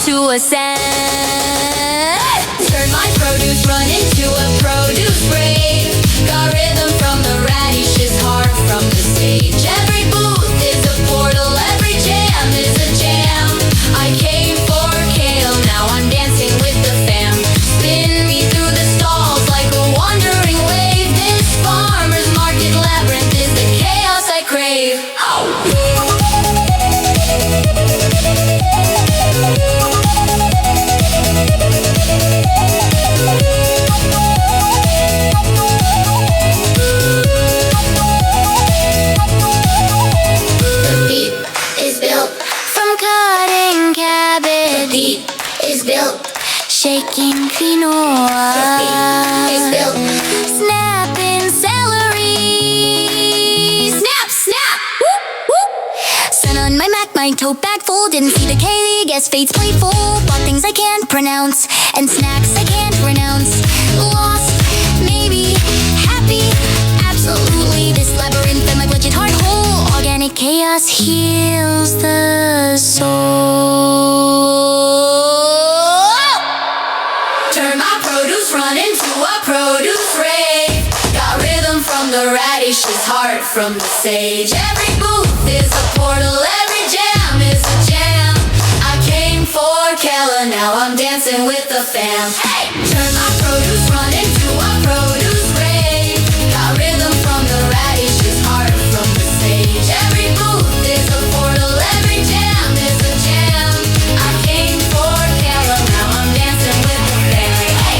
Speaker 2: to ascend. Turn my produce run into a produce rave. Got rhythm from the radishes, heart from the sage. Every booth is a portal, every jam is a jam. I came for kale, now I'm dancing with the fam. Spin me through the stalls like a wandering wave. This farmer's market labyrinth is the chaos I crave. The beat is built from cutting cabbage. The beat is built shaking quinoa. The beat is built snapping celery. Snap, snap. Whoop, whoop. Sun on my Mac, my tote bag full. Didn't see the Kaylee, guess fate's playful. Bought things I can't pronounce and snacks I can't pronounce. Lost, maybe, happy, absolutely. This labyrinth and my budget heart whole. Organic chaos heals the soul. Turn my produce run into a produce rave. Got rhythm from the radishes, heart from the sage. Every booth is a portal, every jam is a jam. I came for Kella, now I'm dancing with the fam. Hey! Turn my produce run into a produce rave. Got rhythm from the radishes, heart from the sage. Every booth is a portal, every jam is a jam. I came for Kella, now I'm dancing with the fam. Hey!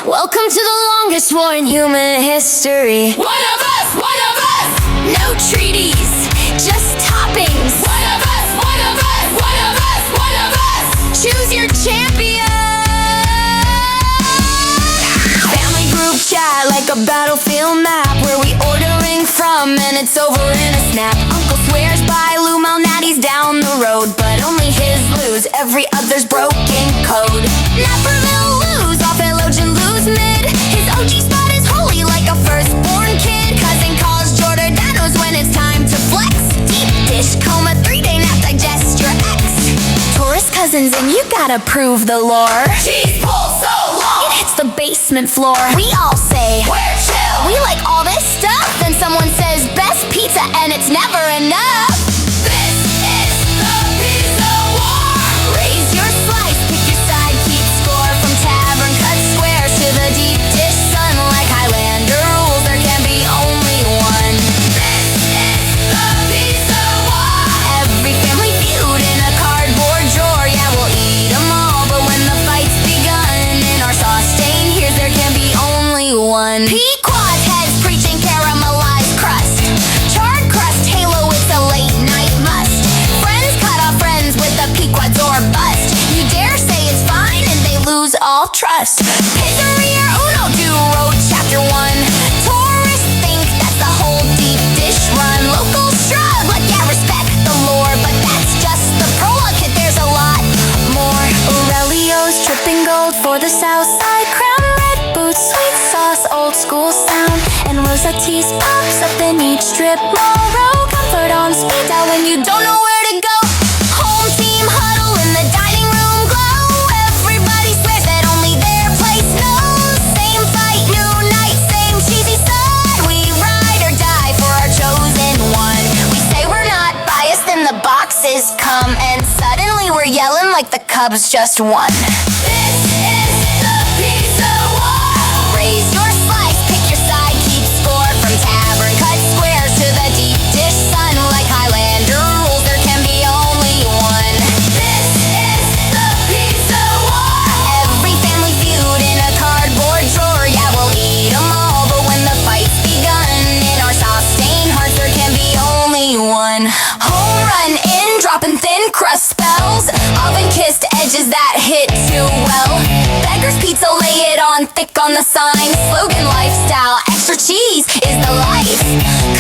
Speaker 2: Welcome to the longest war in human history. One of us, one of us. No treaties, just toppings. One of us, one of us, one of us, one of us. Choose your champion. Family group chat like a battlefield map where we ordering from and it's over in a snap. Uncle swears by Lou Malnati's down the road, but only his lose, every other's broken code. Naperville lose, off Elogian lose mid. His OG spot is holy like a firstborn kid. Cousin calls Giordano's when it's time to flex. Deep dish coma, 3-day nap, digest your ex. Tourist cousins and you gotta prove the lore. Cheese pull so long, it hits the basement floor. We all say, we're chill, we like all this stuff. Then someone says, best pizza and it's never enough. This is the pizza war. Raise your slice, pick your side, keep score. From tavern cut squares to the deep dish sun. Like Highlander rules, there can be only one. This is the pizza war. Every family feud in a cardboard drawer. Yeah, we'll eat them all, but when the fight's begun, in our sauce stain here's there can be only one. Pequod's heads preaching caramelized crust. Charred crust halo, it's a late night must. Friends cut off friends with the Pequod's or bust. You dare say it's fine and they lose all trust. Pizzeria Uno do road chapter 1. Tourists think that's the whole deep dish run. Locals shrug like yeah, respect the lore, but that's just the prologue hit, there's a lot more. Aurelio's tripping gold for the south side. Crown red boots, sweet sauce, old school sound. And Rossetti's pops up in each strip mall row. Comfort on speed dial when you don't know where to go. Home team huddle in the dining room glow. Everybody swears that only their place knows. Same fight, new night, same cheesy side. We ride or die for our chosen one. We say we're not biased, then the boxes come, and suddenly we're yelling like the Cubs just won. This is the pizza war. Raise your slice, pick your
Speaker 4: Does that hit too well? Beggar's Pizza, lay it on thick on the sign. Slogan lifestyle, extra cheese is the life.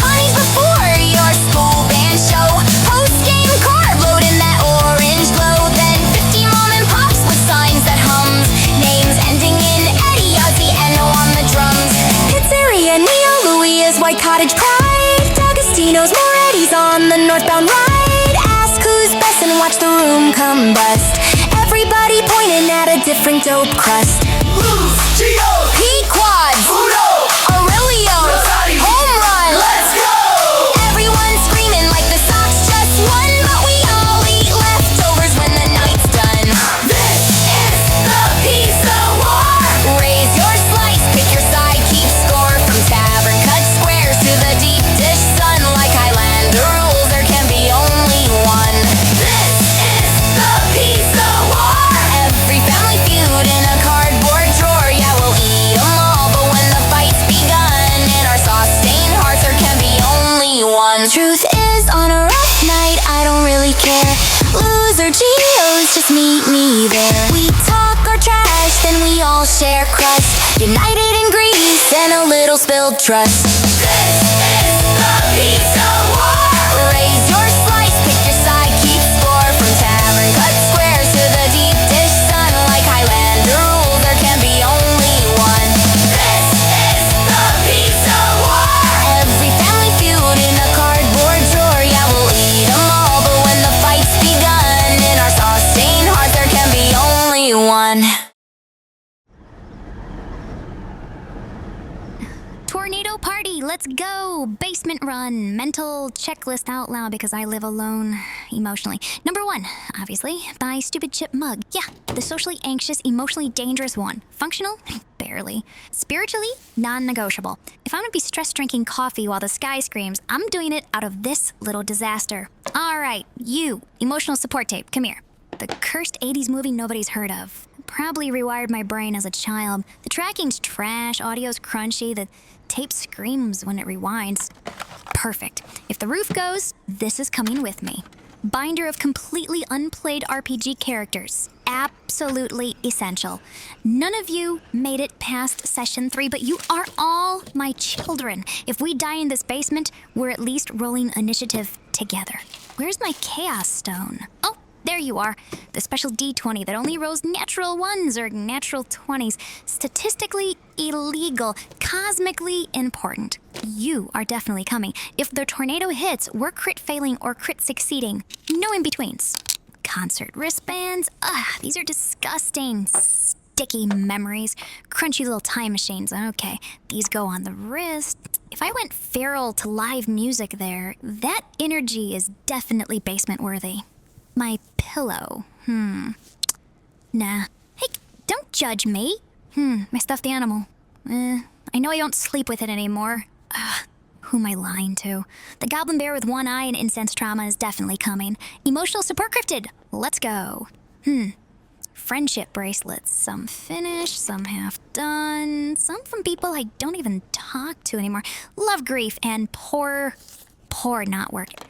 Speaker 4: Connie's before your school band show. Post-game carb load in that orange glow. Then 50 mom and pops with signs that hums. Names ending in Eddie, Ozzy, Eno on the drums. Pizzeria, Neo, Louis is White Cottage Pride. D'Agostino's, Moretti's on the northbound ride. Ask who's best and watch the room combust. Everybody pointing at a different dope crust.
Speaker 3: Lose, Gio,
Speaker 4: P-Quads,
Speaker 3: Uno,
Speaker 4: Aurelio,
Speaker 3: Rosati,
Speaker 4: home run.
Speaker 3: let's go!
Speaker 4: Everyone's screaming like the Sox just won, but we all eat leftovers when the night's done.
Speaker 3: This is the pizza war!
Speaker 4: Raise your slice, pick your side, keep score. From tavern cut squares to the deep dish sun. Like Highlander rules, there can be only one.
Speaker 3: This is the pizza war!
Speaker 4: Every family feud in a cardboard drawer. Yeah, we'll eat 'em all, but when the fight's begun, in our sauce-stained hearts there can be only one. Truth is, on a rough night, I don't really care. Lose or Geos, just meet me there. We talk our trash, then we all share crust. United in grease and a little spilled trust.
Speaker 3: This is the pizza war!
Speaker 4: Raise your slice, pick your side, keep score. From tavern cut squares to the deep dish sun. Like Highlander rules, there can be only one.
Speaker 3: This is the pizza war!
Speaker 4: Every family feud in a cardboard drawer. Yeah, we'll eat 'em all, but when the fight's begun, in our sauce-stained hearts there can be only one.
Speaker 9: Tornado party, let's go! Basement run, mental checklist out loud because I live alone emotionally. Number 1, obviously, buy stupid chip mug. Yeah, the socially anxious, emotionally dangerous one. Functional? Barely. Spiritually? Non-negotiable. If I'm gonna be stress drinking coffee while the sky screams, I'm doing it out of this little disaster. Alright, you, emotional support tape, come here. The cursed 80s movie nobody's heard of. Probably rewired my brain as a child. The tracking's trash, audio's crunchy, the tape screams when it rewinds. Perfect. If the roof goes, this is coming with me. Binder of completely unplayed RPG characters. Absolutely essential. None of you made it past session 3, but you are all my children. If we die in this basement, we're at least rolling initiative together. Where's my chaos stone? Oh, there you are. The special D20 that only rolls natural 1s or natural 20s. Statistically illegal. Cosmically important. You are definitely coming. If the tornado hits, we're crit failing or crit succeeding. No in-betweens. Concert wristbands. Ugh, these are disgusting. Sticky memories. Crunchy little time machines. Okay, these go on the wrist. If I went feral to live music there, that energy is definitely basement worthy. My pillow. Nah. Hey, don't judge me. My stuffed animal. I know I don't sleep with it anymore. Who am I lying to? The goblin bear with one eye and incense trauma is definitely coming. Emotional support cryptid. Let's go. Friendship bracelets. Some finished, some half done. Some from people I don't even talk to anymore. Love grief and poor not working.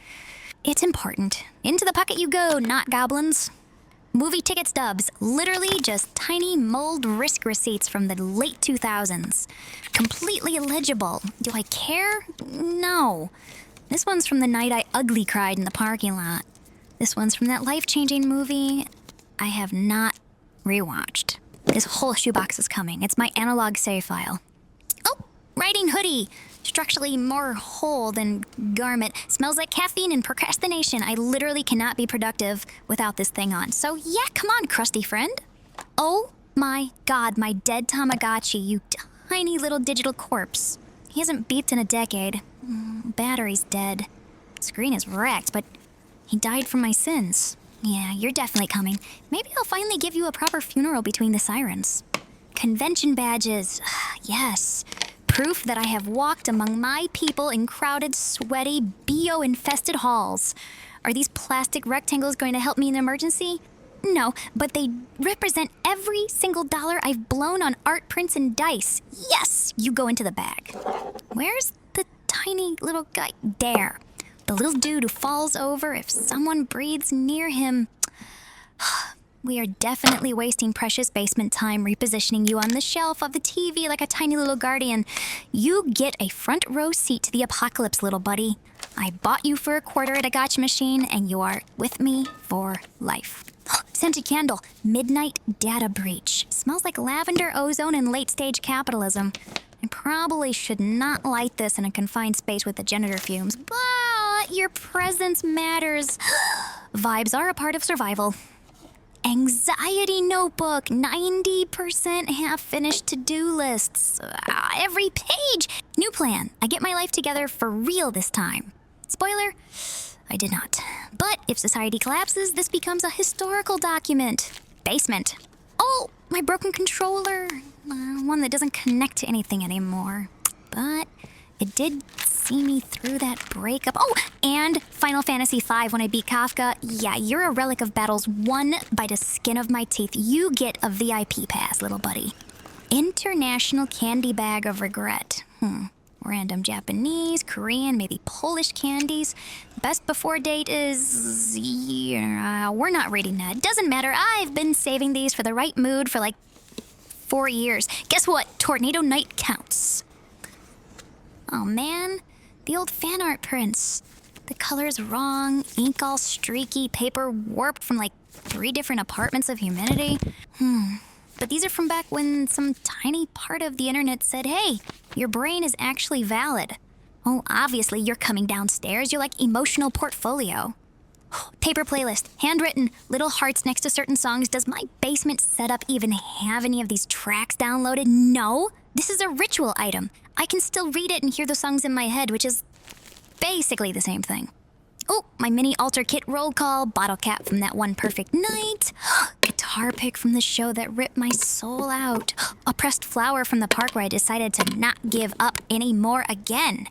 Speaker 9: It's important. Into the pocket you go, not goblins. Movie ticket stubs. Literally just tiny mold risk receipts from the late 2000s. Completely illegible. Do I care? No. This one's from the night I ugly cried in the parking lot. This one's from that life-changing movie I have not rewatched. This whole shoebox is coming. It's my analog save file. Oh, writing hoodie. Structurally more whole than garment. Smells like caffeine and procrastination. I literally cannot be productive without this thing on. So yeah, come on, crusty friend. Oh my god, my dead Tamagotchi, you tiny little digital corpse. He hasn't beeped in a decade. Battery's dead. Screen is wrecked, but he died from my sins. Yeah, you're definitely coming. Maybe I'll finally give you a proper funeral between the sirens. Convention badges. Yes. Proof that I have walked among my people in crowded, sweaty, BO-infested halls. Are these plastic rectangles going to help me in an emergency? No, but they represent every single dollar I've blown on art prints and dice. Yes, you go into the bag. Where's the tiny little guy? There. The little dude who falls over if someone breathes near him. We are definitely wasting precious basement time repositioning you on the shelf of the TV like a tiny little guardian. You get a front row seat to the apocalypse, little buddy. I bought you for $1 at a gotcha machine, and you are with me for life. Scented candle, midnight data breach. Smells like lavender, ozone, and late-stage capitalism. I probably should not light this in a confined space with the janitor fumes, but your presence matters. Vibes are a part of survival. Anxiety notebook, 90% half-finished to-do lists. Every page. New plan. I get my life together for real this time. Spoiler, I did not. But if society collapses, this becomes a historical document. Basement. Oh, my broken controller. One that doesn't connect to anything anymore. But it did see me through that breakup. Oh, and Final Fantasy V when I beat Kafka. Yeah, you're a relic of battles won by the skin of my teeth. You get a VIP pass, little buddy. International candy bag of regret. Random Japanese, Korean, maybe Polish candies. Best before date is... yeah, we're not reading that. Doesn't matter. I've been saving these for the right mood for like 4 years. Guess what? Tornado night counts. Oh man, the old fan art prints. The color's wrong, ink all streaky, paper warped from like 3 different apartments of humidity. But these are from back when some tiny part of the internet said, hey, your brain is actually valid. Oh, obviously you're coming downstairs. You're like emotional portfolio. Paper playlist, handwritten, little hearts next to certain songs. Does my basement setup even have any of these tracks downloaded? No. This is a ritual item. I can still read it and hear the songs in my head, which is basically the same thing. Oh, my mini altar kit roll call, bottle cap from that one perfect night, guitar pick from the show that ripped my soul out, a pressed flower from the park where I decided to not give up anymore again,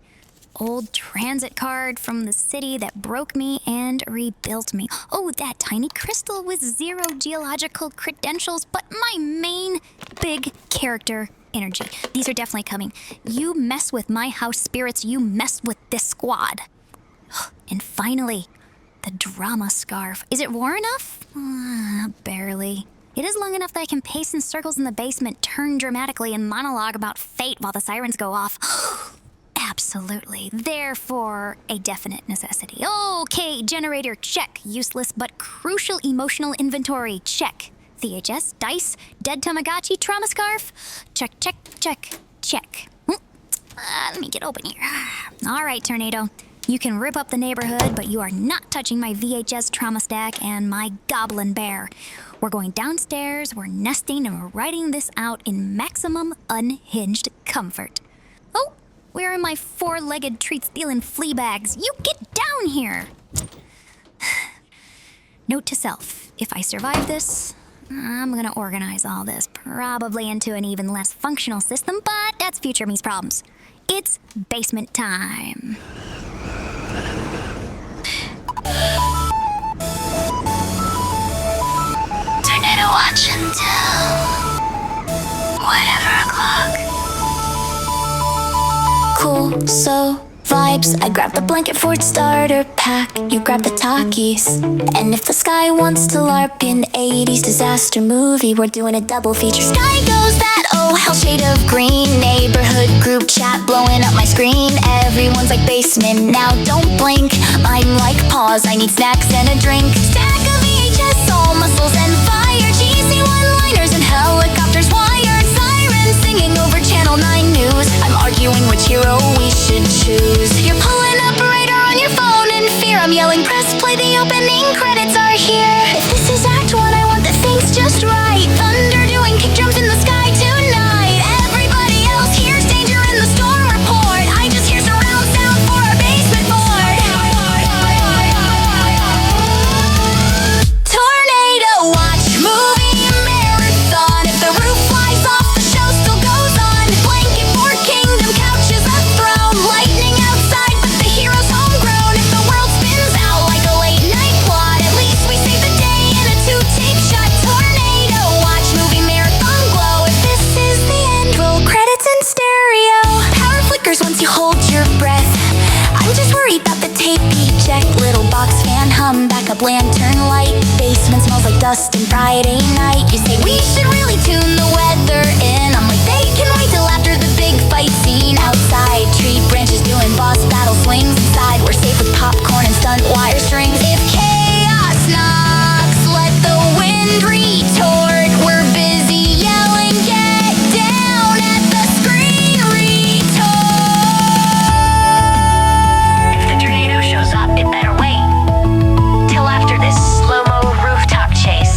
Speaker 9: old transit card from the city that broke me and rebuilt me. Oh, that tiny crystal with 0 geological credentials, but my main big character energy. These are definitely coming. You mess with my house spirits, you mess with this squad. And finally, the drama scarf. Is it war enough? Barely. It is long enough that I can pace in circles in the basement, turn dramatically, and monologue about fate while the sirens go off. Absolutely. Therefore, a definite necessity. Okay, generator, check. Useless but crucial emotional inventory, check. VHS, dice, dead Tamagotchi, trauma scarf. Check, check, check, check. Let me get open here. All right, Tornado. You can rip up the neighborhood, but you are not touching my VHS trauma stack and my goblin bear. We're going downstairs, we're nesting, and we're writing this out in maximum unhinged comfort. Oh, where are my 4-legged treat-stealing flea bags? You get down here! Note to self, if I survive this, I'm gonna organize all this, probably into an even less functional system, but that's future me's problems. It's basement time.
Speaker 6: Tornado watch until whatever o'clock.
Speaker 2: Cool, so vibes. I grab the blanket for its starter pack. You grab the Takis. And if the sky wants to LARP in 80s disaster movie, we're doing a double feature. Sky goes that oh hell shade of green. Neighborhood group chat blowing up my screen. Everyone's like basement now, don't blink. I'm like pause, I need snacks and a drink. Stack of VHS, all muscles and fire. Cheesy one-liners and helicopters wired. Sirens singing over Channel 9 News. I'm arguing which hero we should choose. You're pulling up a radar on your phone in fear. I'm yelling press play, the opening credits are here. If this is Act 1, I want the things just right. Thunder doing kick drums in the sky tonight. Everybody else hears danger in the storm report. I just hear surround sound for our basement board. Tornado watch movie marathon. If the roof flies off, the show still goes on. Blanket for kingdom, couch is a throne. Lightning outside, but the hero's homegrown. If the world spins out like a late night plot, at least we save the day in a 2-tape shot. Tornado watch movie marathon glow. If this is the end, roll credits in stereo. Power flickers once you hold your breath. I'm just worried about the tape eject. Little box fan hum, backup lantern light. Basement smells like dust and Friday night. You say we should really tune the weather in. I'm like, they can wait till after the big fight scene outside. Tree branches doing boss battle swings inside. We're safe with popcorn and stunt wire strings. If chaos knocks, let the wind retort. We're busy yelling, get down at the screen retort.
Speaker 6: If the tornado shows up, it better wait till after this slow-mo rooftop chase.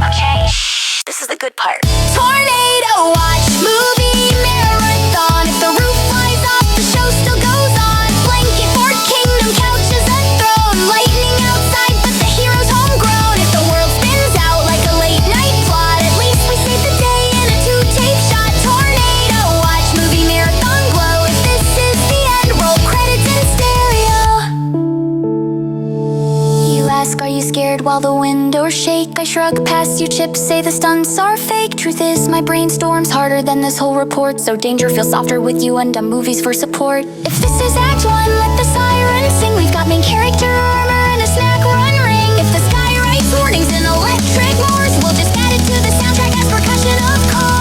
Speaker 6: Okay, shh, this is the good part.
Speaker 2: Tornado watch movie marathon. If the roof flies off, the show still goes on. Blanket fort, kingdom, couches, a throne. Lightning outside, but the hero's homegrown. If the world spins out like a late night plot, at least we save the day in a 2-tape shot. Tornado watch movie marathon glow. If this is the end, roll credits in stereo. You ask, are you scared while the windows shake? I shrug past you, chips, say the stunts are fake. Truth is, my brainstorm's harder than this whole report. So danger feels softer with you and dumb movies for support. If this is Act 1, let the sirens sing. We've got main character armor and a snack run ring. If the sky writes warnings in electric Morse, we'll just add it to the soundtrack as percussion, of course.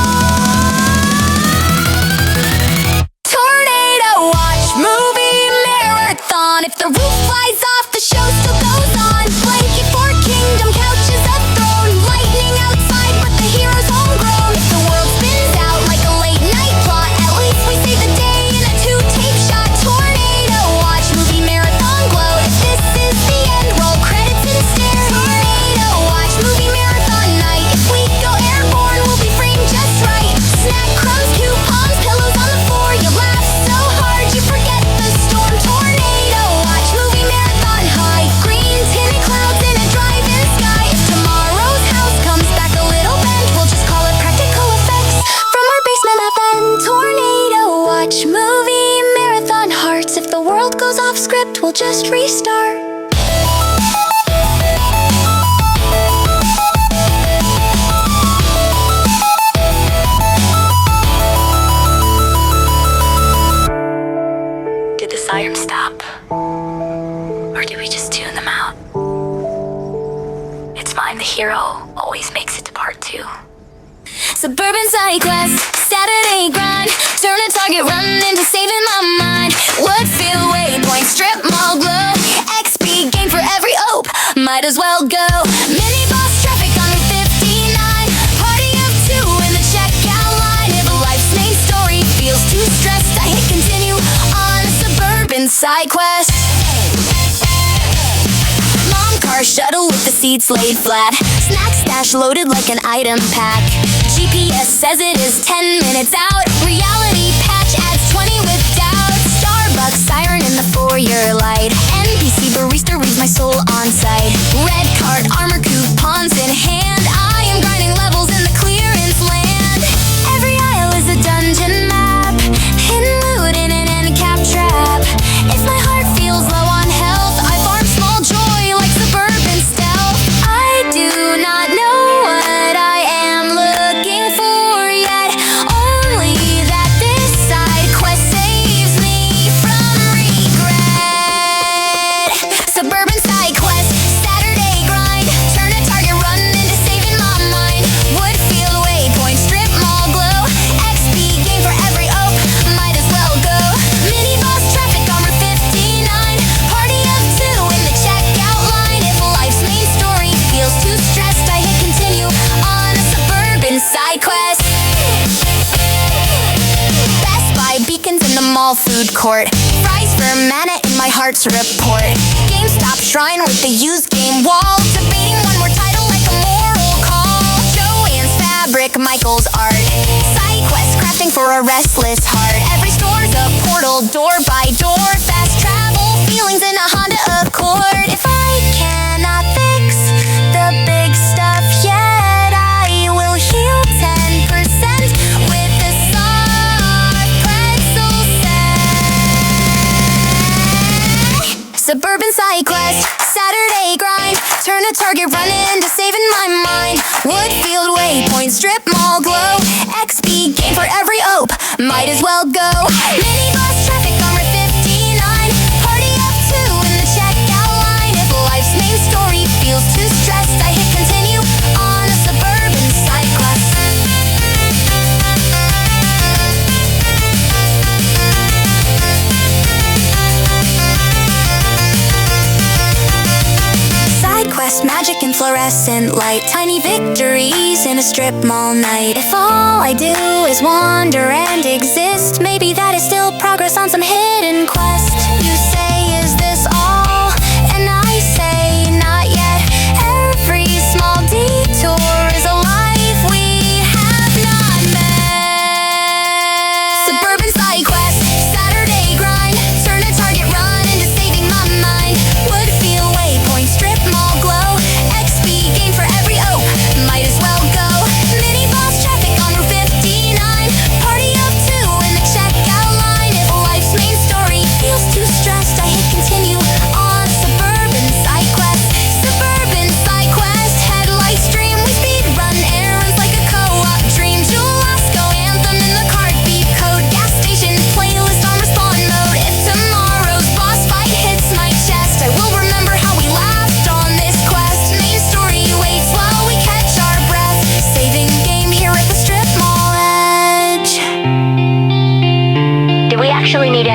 Speaker 2: Tornado watch movie marathon. If the roof flies off, the show still goes on. Blanket for kingdom, couches, a throne. Lightning outside, but the hero's homegrown. If the world spins out like a late night plot, at least we save the day in a 2-tape shot. Tornado watch movie marathon glow. If this is the end, roll credits in stereo. Tornado watch movie marathon night. If we go airborne, we'll be framed just right. Snack crumbs, coupons, pillows on the floor. You laugh so hard you forget the storm. Tornado watch movie marathon high. Green tinted clouds in a drive-in sky. If tomorrow's house comes back a little bent, we'll just call it practical effects from our basement FM. Tornado watch movie marathon hearts. If the world goes off script, we'll just restart.
Speaker 6: Did the siren stop? Or did we just tune them out? It's fine, the hero always makes it to part 2.
Speaker 2: Suburban side quest, Saturday grind. Turn a target, run into saving my mind. Woodfield waypoint, strip mall glow. XP gain for every OPE, might as well go. Mini boss traffic on Route 59. Party of 2 in the checkout line. If life's main story feels too stressed, I hit continue on a suburban side quest. Mom car shuttle with the seats laid flat. Snack stash loaded like an item pack. GPS says it is 10 minutes out. Reality patch adds 20 with doubt. Starbucks siren in the foyer light. NPC barista reads my soul on site. Red card, armor coupons in hand. I am grinding levels in the clearance land. Every aisle is a dungeon map. Hidden loot in an end cap trap. If my heart feels low on health, I farm small joy like suburban stealth. I do not know what I am looking for yet. Only that this side quest saves me from regret. Suburban side quest, Saturday grind. Turn a target, run into saving my mind. Woodfield waypoint, strip mall glow. XP gain for every OPE, might as well go. Mini boss traffic on Route 59. Party of 2 in the checkout line. If life's main story feels too stressed, I hit continue on a suburban side quest. Best Buy beacons in the mall food court. Fries for mana in my heart's report. GameStop shrine with the used game wall. Debating one more title like a moral call. Joanne's fabric, Michael's art. Side quest crafting for a restless heart. Every store's a portal, door by door. Fast travel, feelings in a Honda Accord. If I cannot fix the big stuff yet, I will heal 10% with the soft pretzel set. Suburban side quest, Saturday grind. Turn a target, run into saving my mind. Woodfield waypoint, strip mall glow. XP gain for every OPE, might as well go. Mini bus traffic on Route 59. Party of 2 in the checkout line. If life's main story feels too stressed, fluorescent light. Tiny victories in a strip mall night. If all I do is wander and exist, maybe that is still progress on some hidden quest. You say, is this all? And I say, not yet. Every small detour is a life we have not met. Suburban side quest, Saturday grind. Turn a target run into saving my mind. Woodfield waypoint, strip mall glow. XP gain for every ope, might as well go. Mini boss traffic on Route 59. Party of two in the checkout line. If life's main story feels too stressed, I hit continue on suburban side quest. Suburban side quest, headlight stream. We speed run errands like a co-op dream. Julasco anthem in the cart, beep code. Gas station playlist on respawn mode. If tomorrow's boss fight hits my chest, I will remember how we laughed on this quest. Main story waits while we catch our breath. Saving game here at the strip mall edge.
Speaker 7: Do we actually need